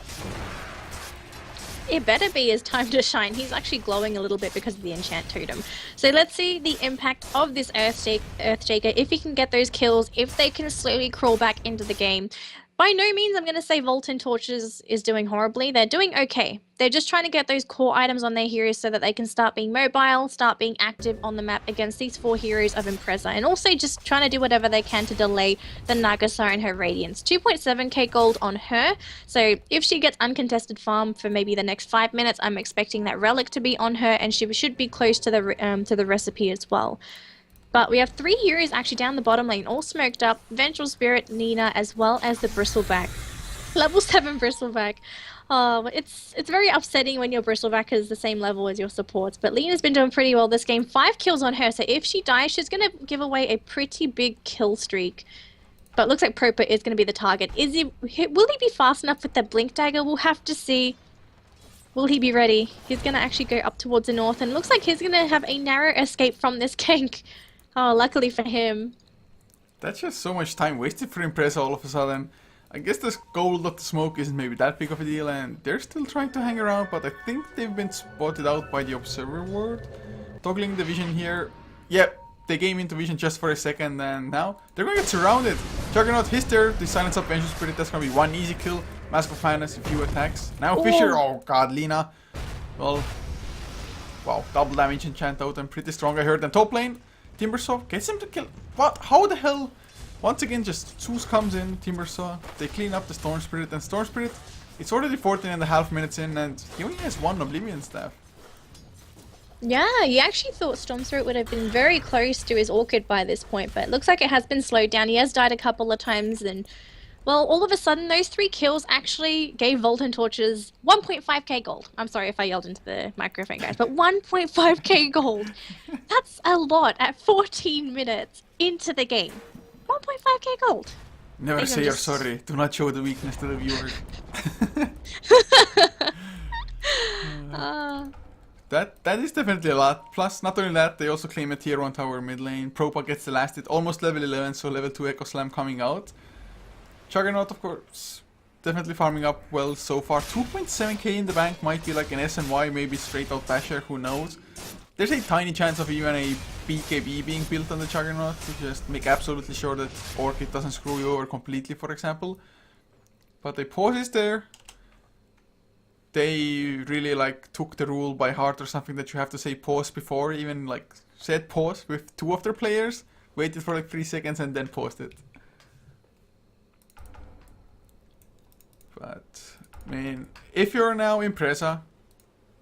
It better be his time to shine. He's actually glowing a little bit because of the enchant totem. So let's see the impact of this Earthshaker, if he can get those kills, if they can slowly crawl back into the game. By no means I'm going to say VolT and Torches is doing horribly. They're doing okay. They're just trying to get those core items on their heroes so that they can start being mobile, start being active on the map against these 4 heroes of ImpreZa, and also just trying to do whatever they can to delay the Naga Siren her Radiance. 2.7k gold on her, so if she gets uncontested farm for maybe the next 5 minutes, I'm expecting that Relic to be on her, and she should be close to the recipe as well. But we have 3 heroes actually down the bottom lane, all smoked up. Vengeful Spirit, Nina, as well as the Bristleback. Level 7 Bristleback. Oh, it's very upsetting when your Bristleback is the same level as your supports. But Lena's been doing pretty well this game. 5 kills on her, so if she dies, she's going to give away a pretty big kill streak. But looks like Propa is going to be the target. Will he be fast enough with the Blink Dagger? We'll have to see. Will he be ready? He's going to actually go up towards the north, and looks like he's going to have a narrow escape from this gank. Oh, luckily for him. That's just so much time wasted for ImpreZa all of a sudden. I guess this gold of the smoke isn't maybe that big of a deal, and they're still trying to hang around, but I think they've been spotted out by the observer ward. Toggling the vision here. Yep, they came into vision just for a second, and now they're going to get surrounded. Juggernaut hits there, the silence up Vengeful Spirit. That's going to be 1 easy kill. Mask of Madness, a few attacks. Now Fisher, oh god, Lina. Well, wow, double damage enchant totem, pretty strong. I heard them top lane. Timbersaw gets him to kill. What? How the hell? Once again, just Zeus comes in, Timbersaw. They clean up the Storm Spirit, and Storm Spirit, it's already 14.5 minutes in, and he only has 1 Oblivion Staff. Yeah, he actually thought Storm Spirit would have been very close to his Orchid by this point, but it looks like it has been slowed down. He has died a couple of times, and well, all of a sudden, those 3 kills actually gave VolT and Torches 1.5k gold. I'm sorry if I yelled into the microphone, guys, but 1.5k gold. That's a lot at 14 minutes into the game. 1.5k gold. Never say you're sorry. Do not show the weakness to the viewer. That is definitely a lot. Plus, not only that, they also claim a tier 1 tower mid lane. Propa gets the last hit, almost level 11, so level 2 Echo Slam coming out. Juggernaut, of course, definitely farming up well so far. 2.7k in the bank, might be like an SNY, maybe straight out Basher, who knows. There's a tiny chance of even a BKB being built on the Juggernaut to just make absolutely sure that Orchid doesn't screw you over completely, for example. But the pause is there. They really like took the rule by heart or something that you have to say pause before, even like said pause with 2 of their players, waited for like 3 seconds and then paused it. But, I mean, if you're now ImpreZa,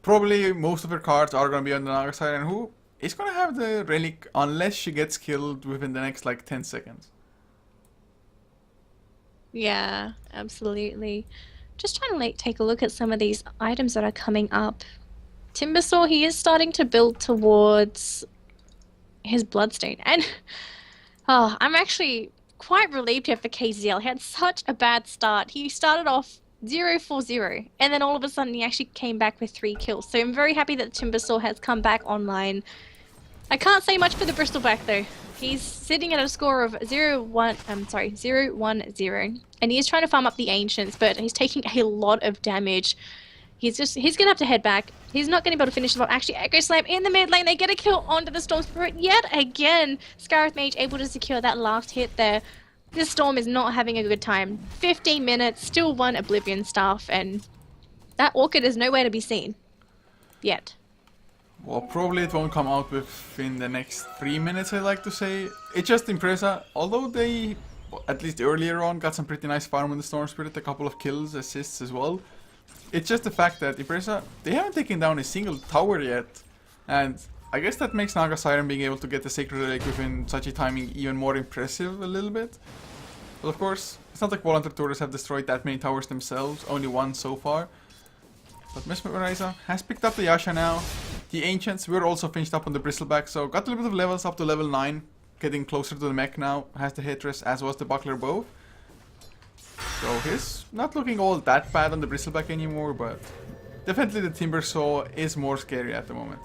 probably most of her cards are going to be on the Naga Siren, who is going to have the Relic unless she gets killed within the next like 10 seconds. Yeah, absolutely. Just trying to like take a look at some of these items that are coming up. Timbersaw, he is starting to build towards his Bloodstone, and oh, I'm actually quite relieved here for KZL. He had such a bad start. He started off 0-4-0, and then all of a sudden he actually came back with 3 kills. So I'm very happy that Timbersaw has come back online. I can't say much for the Bristleback though. He's sitting at a score of 0-1-0, and he is trying to farm up the Ancients, but he's taking a lot of damage. He's gonna have to head back. He's not gonna be able to finish this off. Actually, Echo Slam in the mid lane. They get a kill onto the Storm Spirit yet again. Scarith Mage able to secure that last hit there. This Storm is not having a good time. 15 minutes, still 1 Oblivion Staff, and that Orchid is nowhere to be seen yet. Well, probably it won't come out within the next 3 minutes, I like to say. It's just ImpreZa, although they, at least earlier on, got some pretty nice farm on the Storm Spirit, a couple of kills, assists as well. It's just the fact that ImpreZa, they haven't taken down a single tower yet. And I guess that makes Naga Siren being able to get the Sacred Relic within such a timing even more impressive a little bit. But of course, it's not like Volunteer Tourists have destroyed that many towers themselves, only 1 so far. But ImpreZa has picked up the Yasha now. The Ancients were also finished up on the Bristleback, so got a little bit of levels up to level 9. Getting closer to the mech now, has the Headrest as well as the Buckler both. So he's not looking all that bad on the Bristleback anymore, but definitely the Timbersaw is more scary at the moment.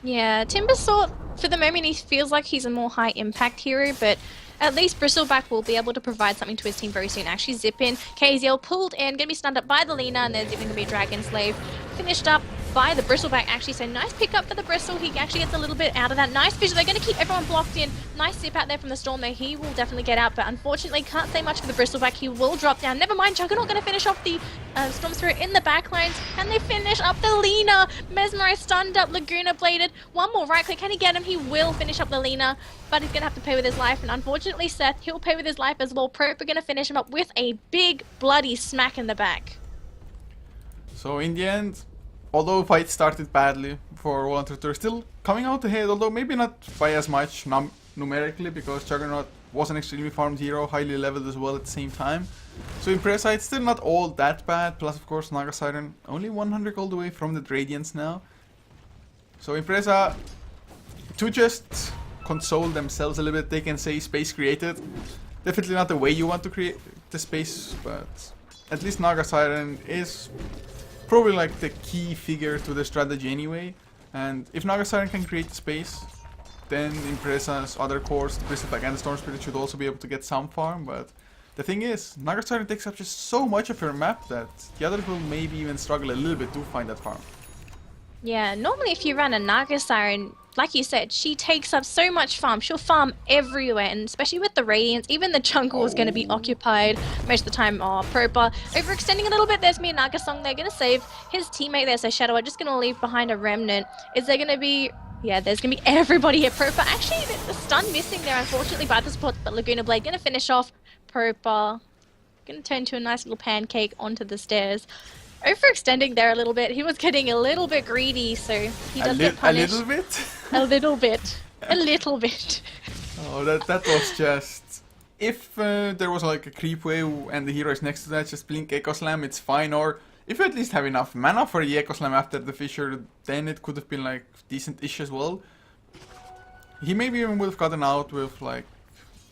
Yeah, Timbersaw, for the moment, he feels like he's a more high impact hero, but at least Bristleback will be able to provide something to his team very soon. Actually, zip in. KZL pulled in, gonna be stunned up by the Lina, and there's even gonna be a Dragon Slave. Finished up by the Bristleback, actually, so nice pickup for the Bristle. He actually gets a little bit out of that. Nice vision. They're gonna keep everyone blocked in. Nice zip out there from the Storm, though. He will definitely get out, but unfortunately can't say much for the Bristleback. He will drop down. Never mind, Juggernaut gonna finish off the Storm Spirit in the backlines. Can they finish up the Lina? Mesmerized, stunned up, Laguna Bladed. One more right click. Can he get him? He will finish up the Lina, but he's gonna have to pay with his life, and unfortunately Seth, he'll pay with his life as well. Prope are gonna finish him up with a big bloody smack in the back. So in the end, although fight started badly for VolT, they're still coming out ahead, although maybe not by as much numerically, because Juggernaut was an extremely farmed hero, highly leveled as well at the same time. So ImpreZa, it's still not all that bad, plus of course Naga Siren, only 100 gold away from the Radiance now. So ImpreZa, to just console themselves a little bit, they can say space created. Definitely not the way you want to create the space, but at least Naga Siren is probably like the key figure to the strategy anyway. And if Naga Siren can create the space, then ImpreZa's other cores, the Bristleback and the Storm Spirit, should also be able to get some farm. But the thing is, Naga Siren takes up just so much of your map that the others will maybe even struggle a little bit to find that farm. Yeah, normally if you run a Naga Siren, like you said, she takes up so much farm. She'll farm everywhere, and especially with the Radiance, even the jungle is going to be occupied most of the time. Oh, Propa overextending a little bit. There's me, Naga Song. They're going to save his teammate there, so Shadow are just going to leave behind a remnant. Is there going to be... Yeah, there's going to be everybody here. Propa, actually, the stun missing there, unfortunately, by the spot, but Laguna Blade going to finish off Propa. Going to turn to a nice little pancake onto the stairs. Overextending there a little bit. He was getting a little bit greedy, so he does get punished. A little bit? A little bit. A little bit. Oh, that was just... If there was like a creep wave and the hero is next to that, just blink Echo Slam, it's fine. Or if you at least have enough mana for the Echo Slam after the Fissure, then it could have been like decent-ish as well. He maybe even would have gotten out with like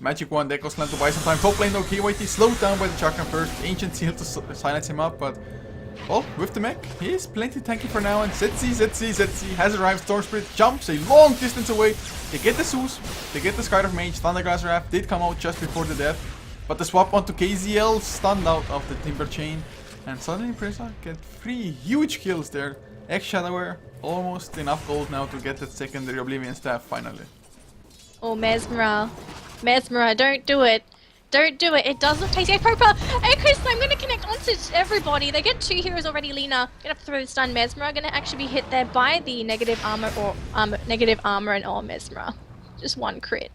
Magic Wand, Echo Slam to buy some time. Top lane though, KYT slowed down by the Chakra first. Ancient Seal to silence him up, but... Well, with the mech, he is plenty tanky for now, and ZZ has arrived. Storm Spirit jumps a long distance away. They get the Zeus, they get the Skydive Mage. Thunderglass Raft did come out just before the death, but the swap onto KZL stunned out of the Timber Chain, and suddenly ImpreZa get 3 huge kills there. X-Shadower, almost enough gold now to get that secondary Oblivion Staff finally. Oh, Mesmera. Mesmera, don't do it. Don't do it. It does look tasty. Propa! Hey, Chris, I'm going to connect onto everybody. They get 2 heroes already. Lina going to throw the stun. Mesmera going to actually be hit there by the negative armor and Mesmera. Just 1 crit.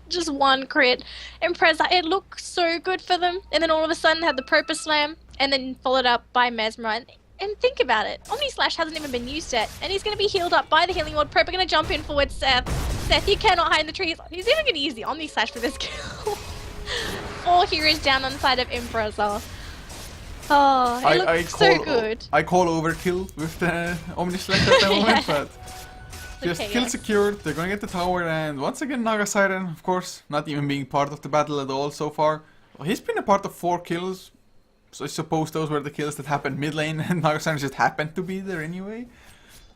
Just 1 crit. ImpreZa, it looks so good for them. And then all of a sudden they had the Propa Slam and then followed up by Mesmera. And think about it. Omni Slash hasn't even been used yet. And he's going to be healed up by the Healing Ward. Propa going to jump in forward. Seth, you cannot hide in the trees. He's even going to use the Omni Slash for this kill. 4 heroes down on the side of ImpreZa. Oh, it looks so good. I call overkill with the Omni Slash at the moment, but just kill secured. They're gonna get the tower, and once again Naga Siren, of course, not even being part of the battle at all so far. Well, he's been a part of 4 kills, so I suppose those were the kills that happened mid lane, and Naga Siren just happened to be there anyway.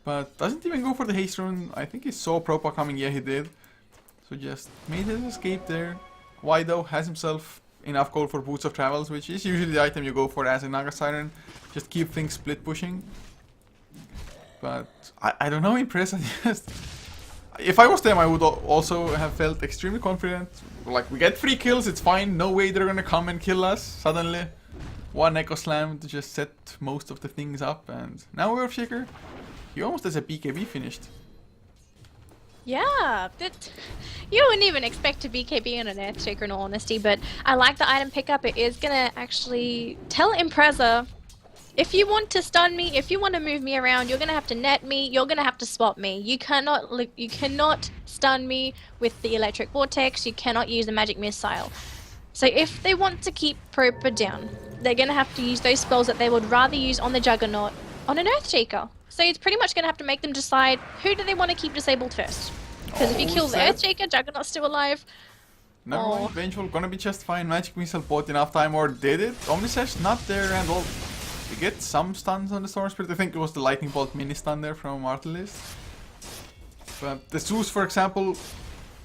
But doesn't even go for the haste rune. I think he saw Propa coming. Yeah, he did. So just made his escape there. Wido has himself enough gold for Boots of Travels, which is usually the item you go for as a Naga Siren. Just keep things split pushing. But I don't know, ImpreZa just... If I was them, I would also have felt extremely confident. Like, we get 3 kills, it's fine. No way they're gonna come and kill us suddenly. 1 Echo Slam to just set most of the things up, and now Earthshaker, he almost has a BKB finished. Yeah, you wouldn't even expect to BKB on an Earthshaker in all honesty, but I like the item pickup. It is going to actually tell ImpreZa, if you want to stun me, if you want to move me around, you're going to have to net me, you're going to have to spot me. You cannot stun me with the Electric Vortex, you cannot use the Magic Missile. So if they want to keep Propa down, they're going to have to use those spells that they would rather use on the Juggernaut on an Earthshaker. So it's pretty much going to have to make them decide who do they want to keep disabled first. Because if you kill the Earthshaker, Juggernaut's still alive. Never mind, Vengeful gonna be just fine. Magic Missile bought enough time, or did it? Omnislash not there, and well, we get some stuns on the Storm Spirit. I think it was the Lightning Bolt mini stun there from Artlist. But the Zeus, for example,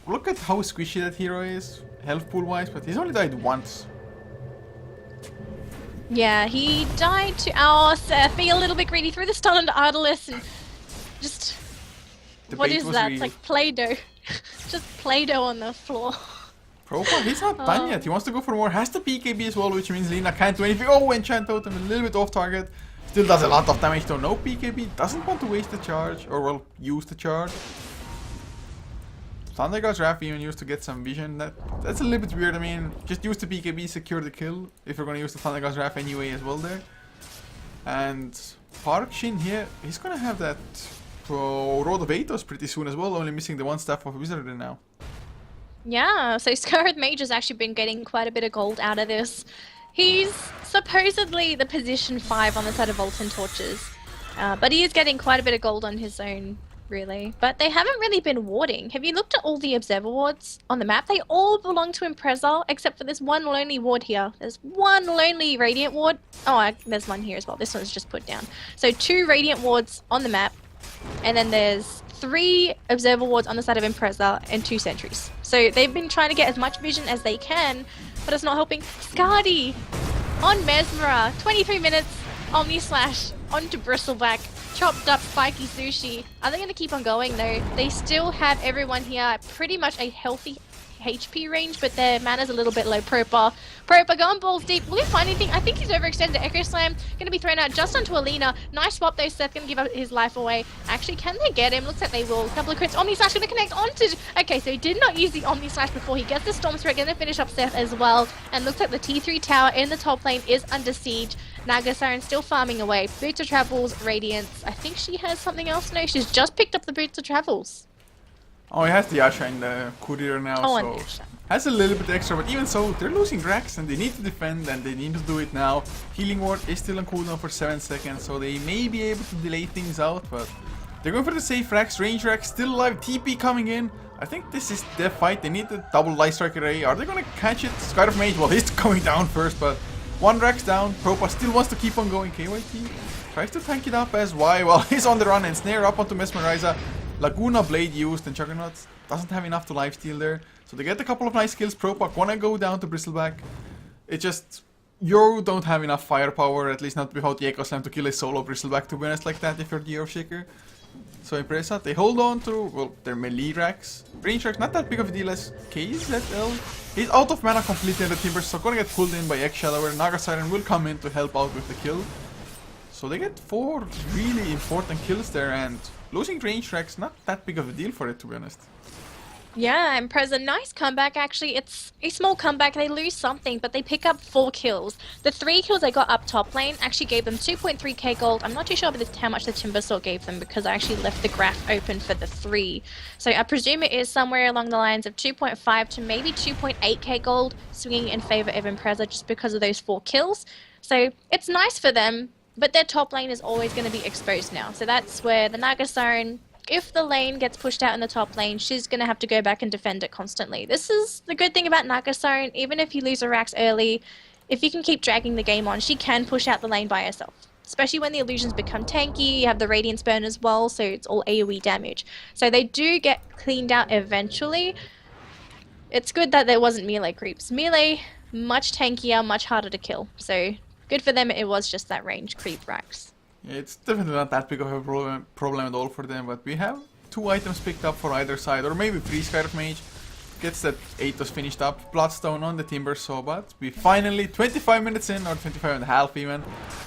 look at how squishy that hero is, health pool wise, but he's only died once. Yeah, he died to our Seth being a little bit greedy, threw the stun onto Artlist and just... The what bait is was that? real. It's like Play-Doh. Just Play-Doh on the floor. Propa, he's not done yet. He wants to go for more. Has the BKB as well, which means Lina can't do anything. Oh, Enchant Totem, a little bit off target. Still does a lot of damage though. No BKB. Doesn't want to waste the charge, or well, use the charge. Thunder God's Wrath even used to get some vision. That's a little bit weird. I mean, just use the BKB, secure the kill. If you're gonna use the Thunder God's Wrath anyway as well there. And Park Shin here, he's gonna have that Road of Athos pretty soon as well. Only missing the one staff of Wizardry now. Yeah, so Scarlet Mage has actually been getting quite a bit of gold out of this. He's supposedly the position 5 on the side of VolT and Torches. But he is getting quite a bit of gold on his own, really. But they haven't really been warding. Have you looked at all the Observer wards on the map? They all belong to ImpreZa, except for this one lonely ward here. There's one lonely Radiant ward. Oh, there's one here as well. This one's just put down. So 2 Radiant wards on the map. And then there's 3 Observer wards on the side of ImpreZa and 2 sentries. So they've been trying to get as much vision as they can, but it's not helping. Skadi on Mesmera, 23 minutes, Omni Slash onto Bristleback, chopped up spiky sushi. Are they going to keep on going though? They still have everyone here at pretty much a healthy HP range, but their mana's a little bit low. Propa going balls deep. Will he find anything? I think he's overextended. Echo Slam going to be thrown out just onto Alina. Nice swap though. Seth going to give up his life away. Actually, can they get him? Looks like they will. Couple of crits. Omni Slash going to connect onto... Okay, so he did not use the Omni Slash before. He gets the Storm Spirit. Going to finish up Seth as well. And looks like the T3 tower in the top lane is under siege. Naga Siren still farming away. Boots of Travels, Radiance. I think she has something else. No, she's just picked up the Boots of Travels. Oh, he has the Asha in the courier now, Oh, so has a little bit extra, but even so, they're losing Drax and they need to defend and they need to do it now. Healing Ward is still on cooldown for 7 seconds, so they may be able to delay things out, but they're going for the safe Rax. Range Rax still alive, TP coming in. I think this is their fight. They need the double Light Strike array. Are they going to catch it? Scarlet Mage, well, he's going down first, but 1 Rax down. Propa still wants to keep on going. KYT tries to tank it up as Y. Well, he's on the run and Snare up onto Mesmeriza. Laguna Blade used and Juggernaut doesn't have enough to lifesteal there. So they get a couple of nice kills. Propac wanna go down to Bristleback. It just... You don't have enough firepower, at least not without the Echo Slam to kill a solo Bristleback, to be honest, like that if you're the Earthshaker. So ImpreZa, they hold on to, well, their melee racks. Range racks, not that big of a deal as KZL. He's out of mana completely in the Timbers, so gonna get pulled in by X-Shadower. Naga Siren will come in to help out with the kill. So they get 4 really important kills there, and losing range tracks, not that big of a deal for it, to be honest. Yeah, ImpreZa, nice comeback actually. It's a small comeback. They lose something, but they pick up 4 kills. The 3 kills they got up top lane actually gave them 2.3k gold. I'm not too sure about how much the Timbersaw gave them because I actually left the graph open for the 3. So I presume it is somewhere along the lines of 2.5 to maybe 2.8k gold, swinging in favor of ImpreZa just because of those 4 kills. So it's nice for them, but their top lane is always going to be exposed now. So that's where the Naga Siren, if the lane gets pushed out in the top lane, she's going to have to go back and defend it constantly. This is the good thing about Naga Siren. Even if you lose a Rax early, if you can keep dragging the game on, she can push out the lane by herself. Especially when the illusions become tanky, you have the Radiance burn as well, so it's all AoE damage. So they do get cleaned out eventually. It's good that there wasn't melee creeps. Melee, much tankier, much harder to kill. So good for them, it was just that range creep Rax. Yeah, it's definitely not that big of a problem at all for them, but we have 2 items picked up for either side, or maybe 3. Scarlet Mage gets that Athos finished up, Bloodstone on the Timbersaw, but we finally, 25 minutes in, or 25 and a half even,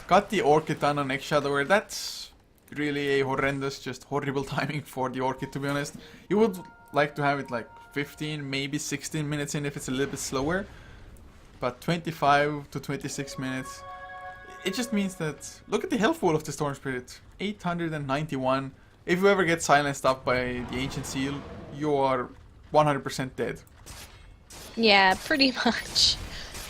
got the Orchid done on X-Shadower. That's really a horrendous, just horrible timing for the Orchid, to be honest. You would like to have it like 15, maybe 16 minutes in if it's a little bit slower, but 25 to 26 minutes... It just means that, look at the health pool of the Storm Spirit, 891. If you ever get silenced up by the Ancient Seal, you are 100% dead. Yeah, pretty much.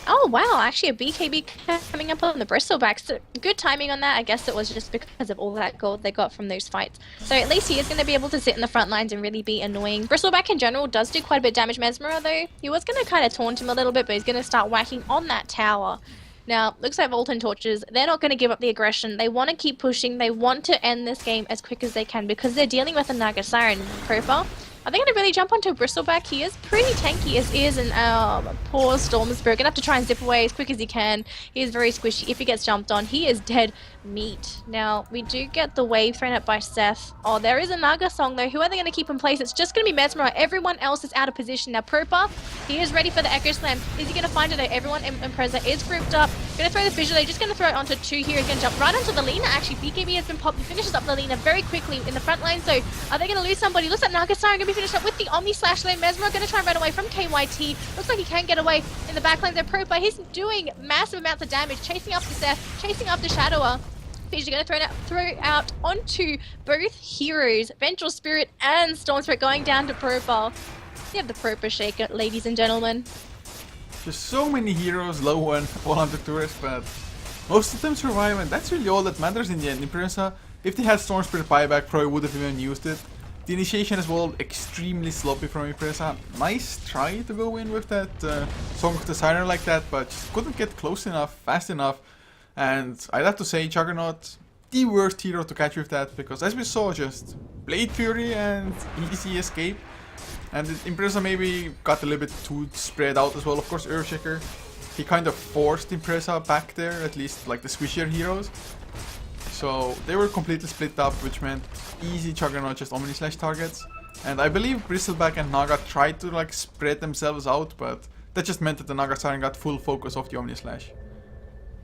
Oh wow, actually a BKB coming up on the Bristleback. So good timing on that. I guess it was just because of all that gold they got from those fights. So at least he is going to be able to sit in the front lines and really be annoying. Bristleback in general does do quite a bit of damage. Mesmero though, he was going to kind of taunt him a little bit, but he's going to start whacking on that tower. Now, looks like VolT and Torches, they're not going to give up the aggression. They want to keep pushing. They want to end this game as quick as they can because they're dealing with a Naga Siren profile. Are they going to really jump onto a Bristleback? He is pretty tanky as is, and poor Storm Spirit going to have to try and zip away as quick as he can. He is very squishy. If he gets jumped on, he is dead meat. Now, we do get the wave thrown up by Seth. Oh, there is a Naga song though. Who are they going to keep in place? It's just going to be Mesmero. Everyone else is out of position. Now, Propa, he is ready for the Echo Slam. Is he going to find it? Everyone in ImpreZa is grouped up. Going to throw the fissure. They're just going to throw it onto two here. He's going to jump right onto the Lina. Actually, BKB has been popped. He finishes up the Lina very quickly in the front line. So, are they going to lose somebody? Looks like Naga Siren going to be finished up with the Omni Slash lane. Mesmero going to try and run away from KYT. Looks like he can get away in the back lane there. Propa, he's doing massive amounts of damage, chasing after Seth, chasing after Shadower. He's going to throw out onto both heroes, Vengeful Spirit and Storm Spirit, going down to Propa. You have the Propa shaker, ladies and gentlemen. There's so many heroes low and 100 tourists, but most of them survive, and that's really all that matters in the end. ImpreZa, if they had Storm Spirit buyback, probably would have even used it. The initiation as well, extremely sloppy from ImpreZa. Nice try to go in with that Song of the Siren like that, but just couldn't get close enough, fast enough. And I'd have to say Juggernaut, the worst hero to catch with that, because as we saw, just Blade Fury and easy escape. And ImpreZa maybe got a little bit too spread out as well. Of course, Earthshaker, he kind of forced ImpreZa back there, at least like the squishier heroes. So they were completely split up, which meant easy Juggernaut, just Omni Slash targets. And I believe Bristleback and Naga tried to like spread themselves out, but that just meant that the Naga Siren got full focus of the Omni Slash.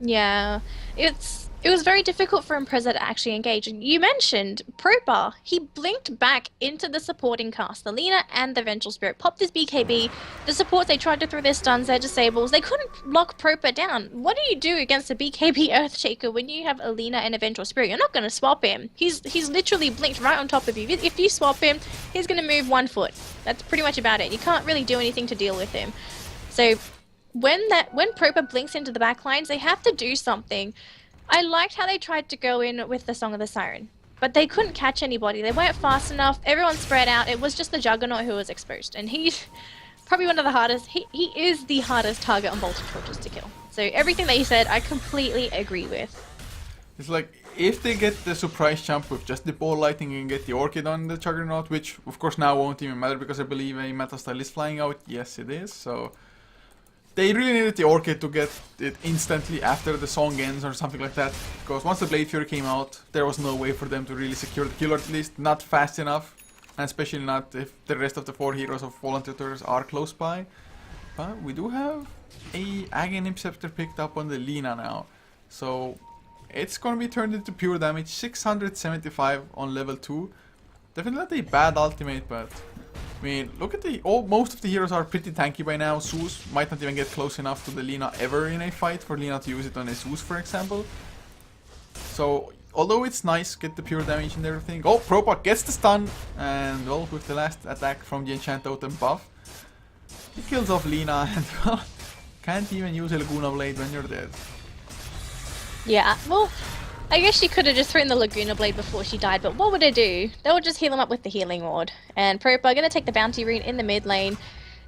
Yeah, it was very difficult for ImpreZa to actually engage. And you mentioned Propa. He blinked back into the supporting cast, the Lina and the Vengeful Spirit, popped his BKB. The supports, they tried to throw their stuns, their disables. They couldn't lock Propa down. What do you do against a BKB Earthshaker when you have a Lina and a Vengeful Spirit? You're not going to swap him. He's literally blinked right on top of you. If you swap him, he's going to move 1 foot. That's pretty much about it. You can't really do anything to deal with him. So when Propa blinks into the back lines, they have to do something. I liked how they tried to go in with the Song of the Siren, but they couldn't catch anybody. They weren't fast enough. Everyone spread out. It was just the Juggernaut who was exposed, and he's probably one of the hardest. He is the hardest target on VolT Torches to kill. So everything that you said, I completely agree with. It's like, if they get the surprise jump with just the ball lightning and get the Orchid on the Juggernaut, which of course now won't even matter because I believe a meta style is flying out. Yes, it is. So they really needed the Orchid to get it instantly after the song ends or something like that. Because once the Blade Fury came out, there was no way for them to really secure the kill, or at least not fast enough. And especially not if the rest of the 4 heroes of Volunteers are close by. But we do have a Aghanim Scepter picked up on the Lina now. So it's going to be turned into pure damage. 675 on level 2. Definitely not a bad ultimate, but I mean, look at most of the heroes are pretty tanky by now. Zeus might not even get close enough to the Lina ever in a fight for Lina to use it on a Zeus, for example. So, although it's nice, get the pure damage and everything. Oh, Propa gets the stun, and well, with the last attack from the Enchant Totem buff, he kills off Lina, and well, can't even use a Laguna Blade when you're dead. Yeah, well, I guess she could have just thrown the Laguna Blade before she died, but what would it do? They would just heal him up with the Healing Ward. And Propa going to take the Bounty Rune in the mid lane.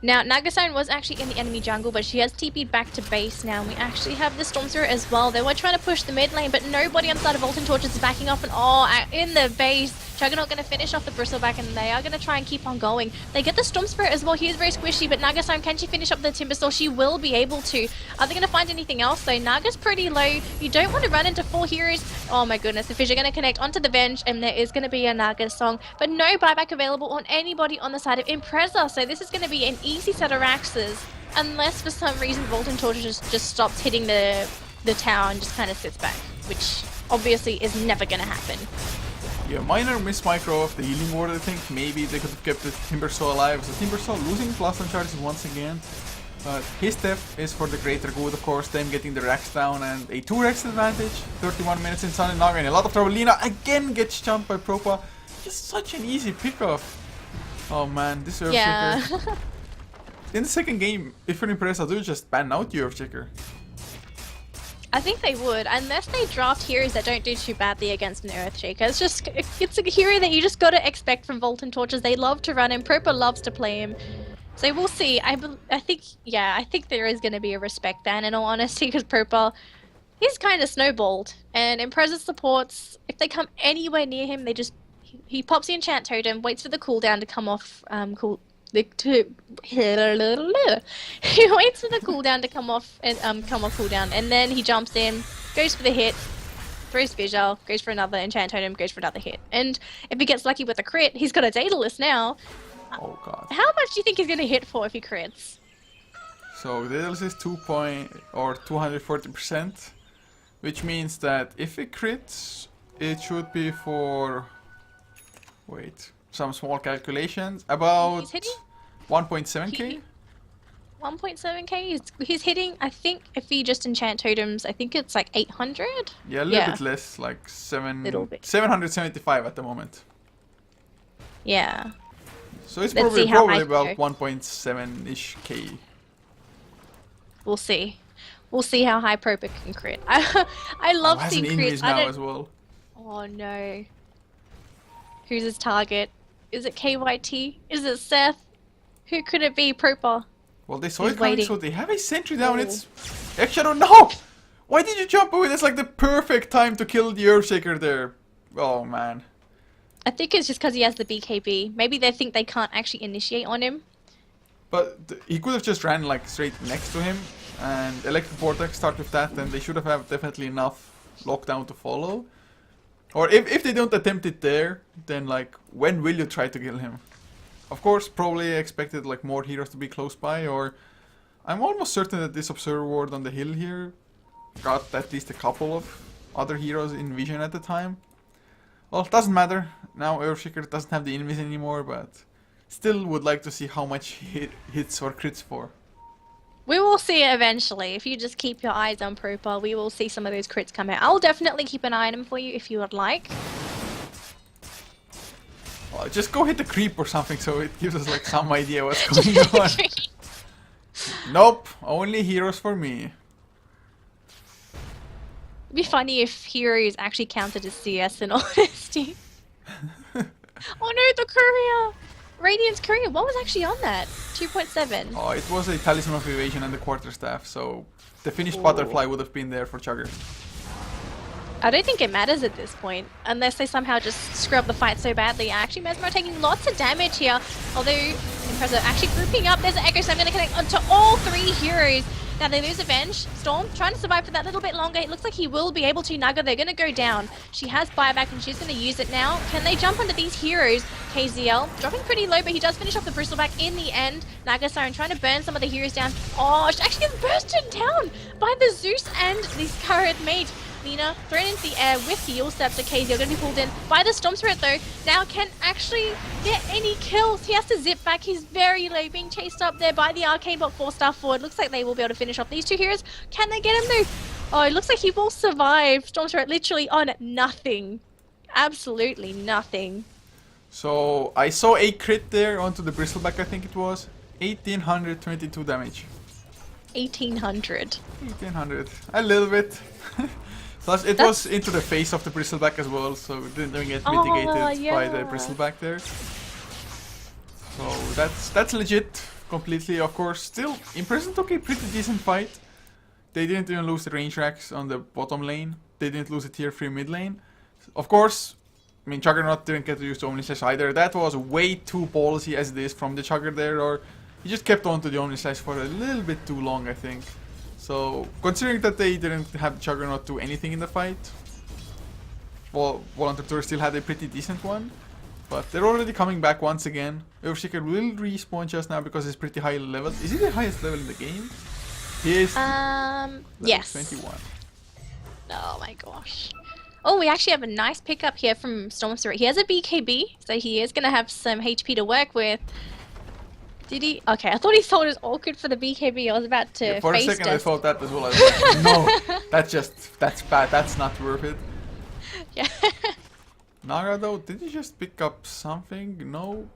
Now, Naga Siren was actually in the enemy jungle, but she has TP'd back to base now. We actually have the Storm Spirit as well. They were trying to push the mid lane, but nobody on the side of VolT and Torches is backing off. And in the base, Juggernaut going to finish off the Bristleback, and they are going to try and keep on going. They get the Storm Spirit as well. He is very squishy, but Naga Siren, can she finish up the Timbersaw? She will be able to. Are they going to find anything else, though? Naga's pretty low. You don't want to run into 4 heroes. Oh my goodness, the Fissure going to connect onto the Venge, and there is going to be a Naga song, but no buyback available on anybody on the side of ImpreZa. So this is going to be an easy set of Raxes, unless for some reason VolT and Torches just stops hitting the tower and just kind of sits back, which obviously is never going to happen. Yeah, minor miss micro of the Healing Ward, I think. Maybe they could have kept the Timbersaw alive. So Timbersaw losing plus on charges once again. But his death is for the greater good, of course. Them getting the Rax down and a 2 Rax advantage. 31 minutes in Sun and Naga in a lot of trouble. Lina again gets jumped by Propa. Just such an easy pickoff. Oh man, this Earthshaker. Yeah. in the second game, if you're ImpreZa, do just ban out your Earthshaker. I think they would, unless they draft heroes that don't do too badly against an Earthshaker. It's a hero that you just gotta expect from VolT and Torches. They love to run him. Proper loves to play him. So we'll see. I think there is gonna be a respect ban in all honesty, because Proper, he's kind of snowballed, and ImpreZa supports, if they come anywhere near him, they just he pops the enchant totem, waits for the cooldown to come off. He waits for the cooldown to come off cooldown, and then he jumps in, goes for the hit, throws visual, goes for another enchant totem, goes for another hit. And if he gets lucky with a crit, he's got a Daedalus now. Oh god. How much do you think he's gonna hit for if he crits? So Daedalus is 240%, which means that if it crits, it should be for, wait, some small calculations, about 1.7k. 1.7k. He's hitting. I think if he just enchant totems, I think it's like 800. Yeah, a little bit less, like 775 at the moment. Yeah. So it's Let's see probably how about high 1.7-ish k. We'll see. We'll see how high Proper can crit. I love seeing crits. Now as well. Oh no. Who's his target? Is it KYT? Is it Seth? Who could it be? Proper. Well, they saw it coming, so they have a sentry down. It's Shadow. No! Why did you jump away? That's like the perfect time to kill the Earthshaker there. Oh man. I think it's just because he has the BKB. Maybe they think they can't actually initiate on him. But he could have just ran like straight next to him and Electric Vortex start with that, and they should have definitely enough lockdown to follow. Or if they don't attempt it there, then like when will you try to kill him? Of course, probably expected like more heroes to be close by, or I'm almost certain that this Observer Ward on the hill here got at least a couple of other heroes in vision at the time. Well, it doesn't matter. Now Earthshaker doesn't have the invis anymore, but still would like to see how much hits or crits for. We will see it eventually. If you just keep your eyes on Proper, we will see some of those crits come out. I'll definitely keep an eye on him for you if you would like. Well, just go hit the creep or something so it gives us like some idea what's going on. Nope, only heroes for me. It'd be funny if heroes actually counted as CS in honesty. Oh no, the courier! Radiant's courier, what was actually on that? 2.7. Oh, it was a Talisman of Evasion and the Quarterstaff, so the finished butterfly would have been there for Chugger. I don't think it matters at this point, unless they somehow just screw up the fight so badly. Actually, Mesmer taking lots of damage here, although ImpreZa actually grouping up. There's an Echo Slam going to connect onto all three heroes. Now they lose Avenge. Storm trying to survive for that little bit longer. It looks like he will be able to. Naga, they're going to go down. She has buyback and she's going to use it now. Can they jump onto these heroes? KZL dropping pretty low, but he does finish off the Bristleback in the end. Naga Siren trying to burn some of the heroes down. Oh, she actually gets bursted down by the Zeus and the Scarlet Mage. Nina thrown into the air with the Heal Scepter. KZL going to be pulled in by the Storm Spirit though. Now can actually get any kills. He has to zip back. He's very low, being chased up there by the Arcane Bot 4-star forward. Looks like they will be able to finish off these two heroes. Can they get him though? Oh, it looks like he will survive. Storm Spirit literally on nothing. Absolutely nothing. So I saw a crit there onto the Bristleback, I think it was. 1822 damage. 1800. 1800. A little bit. Plus, it was into the face of the Bristleback as well, so it didn't get mitigated by the Bristleback there. So that's legit, completely, of course. Still, ImpreZa took a pretty decent fight. They didn't even lose the range racks on the bottom lane. They didn't lose the tier 3 mid lane. Of course, I mean, Juggernaut didn't get to use the Omnislash either. That was way too ballsy as it is from the Chugger there, or he just kept on to the Omnislash for a little bit too long, I think. So, considering that they didn't have Juggernaut do anything in the fight, well, Volunteer Tour still had a pretty decent one. But they're already coming back once again. Earthshaker will respawn just now because he's pretty high level. Is he the highest level in the game? He is. Yes. 21. Oh my gosh. Oh, we actually have a nice pickup here from Storm Spirit. He has a BKB, so he is going to have some HP to work with. Did he? Okay, I thought he sold his Orchid for the BKB. I was about to yeah, for a second I thought that as well. I was like, no, that's bad. That's not worth it. Yeah. Naga though, did he just pick up something? No.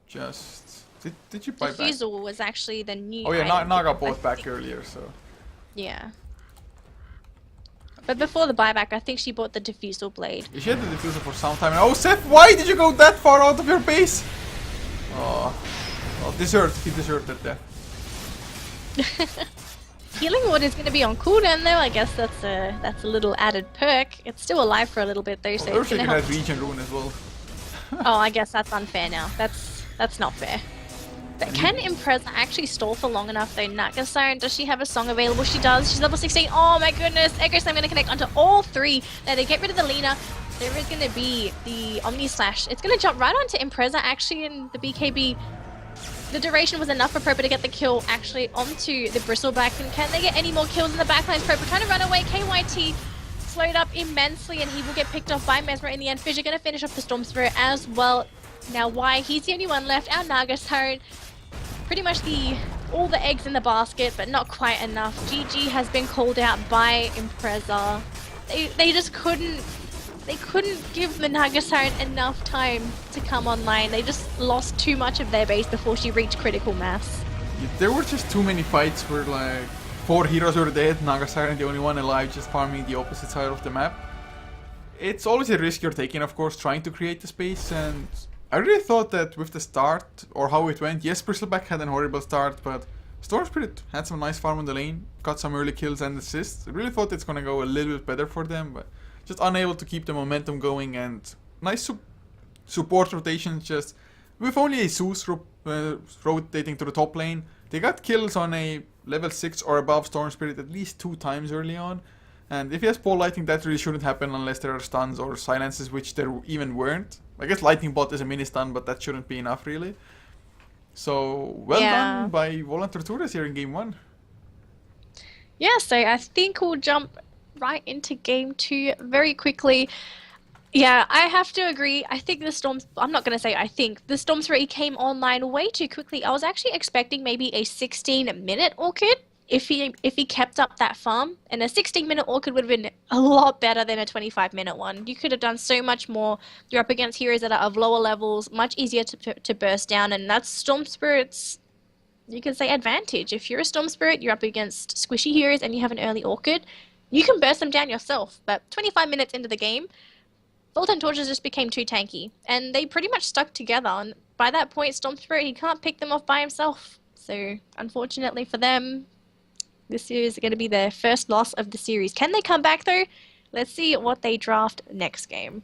Just Did you buy back? Diffusal was actually the new Oh yeah, item. Naga I bought back think. earlier, so. Yeah. But before the buyback, I think she bought the Diffusal Blade. She had the diffuser for some time. Oh, Seth, why did you go that far out of your base? Oh, deserved. He deserved that death. Healing Ward is going to be on cooldown though. I guess that's a little added perk. It's still alive for a little bit though, so it's going to help. Had regen rune as well. Oh, I guess that's unfair now. That's not fair. But can ImpreZa actually stall for long enough though? Nagasiren, does she have a song available? She does. She's level 16. Oh my goodness. Echo Slam going to connect onto all three. Now they get rid of the Lina. There is going to be the Omni Slash. It's going to jump right onto ImpreZa actually in the BKB. The duration was enough for Proper to get the kill actually onto the Bristleback. And can they get any more kills in the backlines? Proper trying to run away. KYT slowed up immensely and he will get picked off by Mesmer in the end. Fissure going to finish off the Storm Spirit as well. Now why? He's the only one left. Our Nagasiren. Pretty much all the eggs in the basket, but not quite enough. GG has been called out by ImpreZa. They just couldn't give the Nagasiren enough time to come online. They just lost too much of their base before she reached critical mass. There were just too many fights where like 4 heroes were dead, Nagasiren the only one alive, just farming the opposite side of the map. It's always a risk you're taking, of course, trying to create the space, and I really thought that with the start, or how it went, yes, Bristleback had an horrible start, but Storm Spirit had some nice farm on the lane, got some early kills and assists. I really thought it's gonna go a little bit better for them, but just unable to keep the momentum going, and nice support rotations, just with only a Zeus rotating to the top lane. They got kills on a level 6 or above Storm Spirit at least 2 times early on, and if he has pole lighting, that really shouldn't happen unless there are stuns or silences, which there even weren't. I guess Lightning Bot is a mini stun, but that shouldn't be enough really. So, well done by VolT Torturas here in game 1. Yeah, so I think we'll jump right into game 2 very quickly. Yeah, I have to agree. I think the Storms... I'm not going to say I think. The Storm 3 came online way too quickly. I was actually expecting maybe a 16-minute Orchid if he kept up that farm. And a 16-minute Orchid would have been a lot better than a 25-minute one. You could have done so much more. You're up against heroes that are of lower levels, much easier to burst down. And that's Storm Spirit's, you can say, advantage. If you're a Storm Spirit, you're up against squishy heroes and you have an early Orchid, you can burst them down yourself. But 25 minutes into the game, VolT and Torches just became too tanky, and they pretty much stuck together, and by that point, Storm Spirit, he can't pick them off by himself. So, unfortunately for them, this is going to be their first loss of the series. Can they come back, though? Let's see what they draft next game.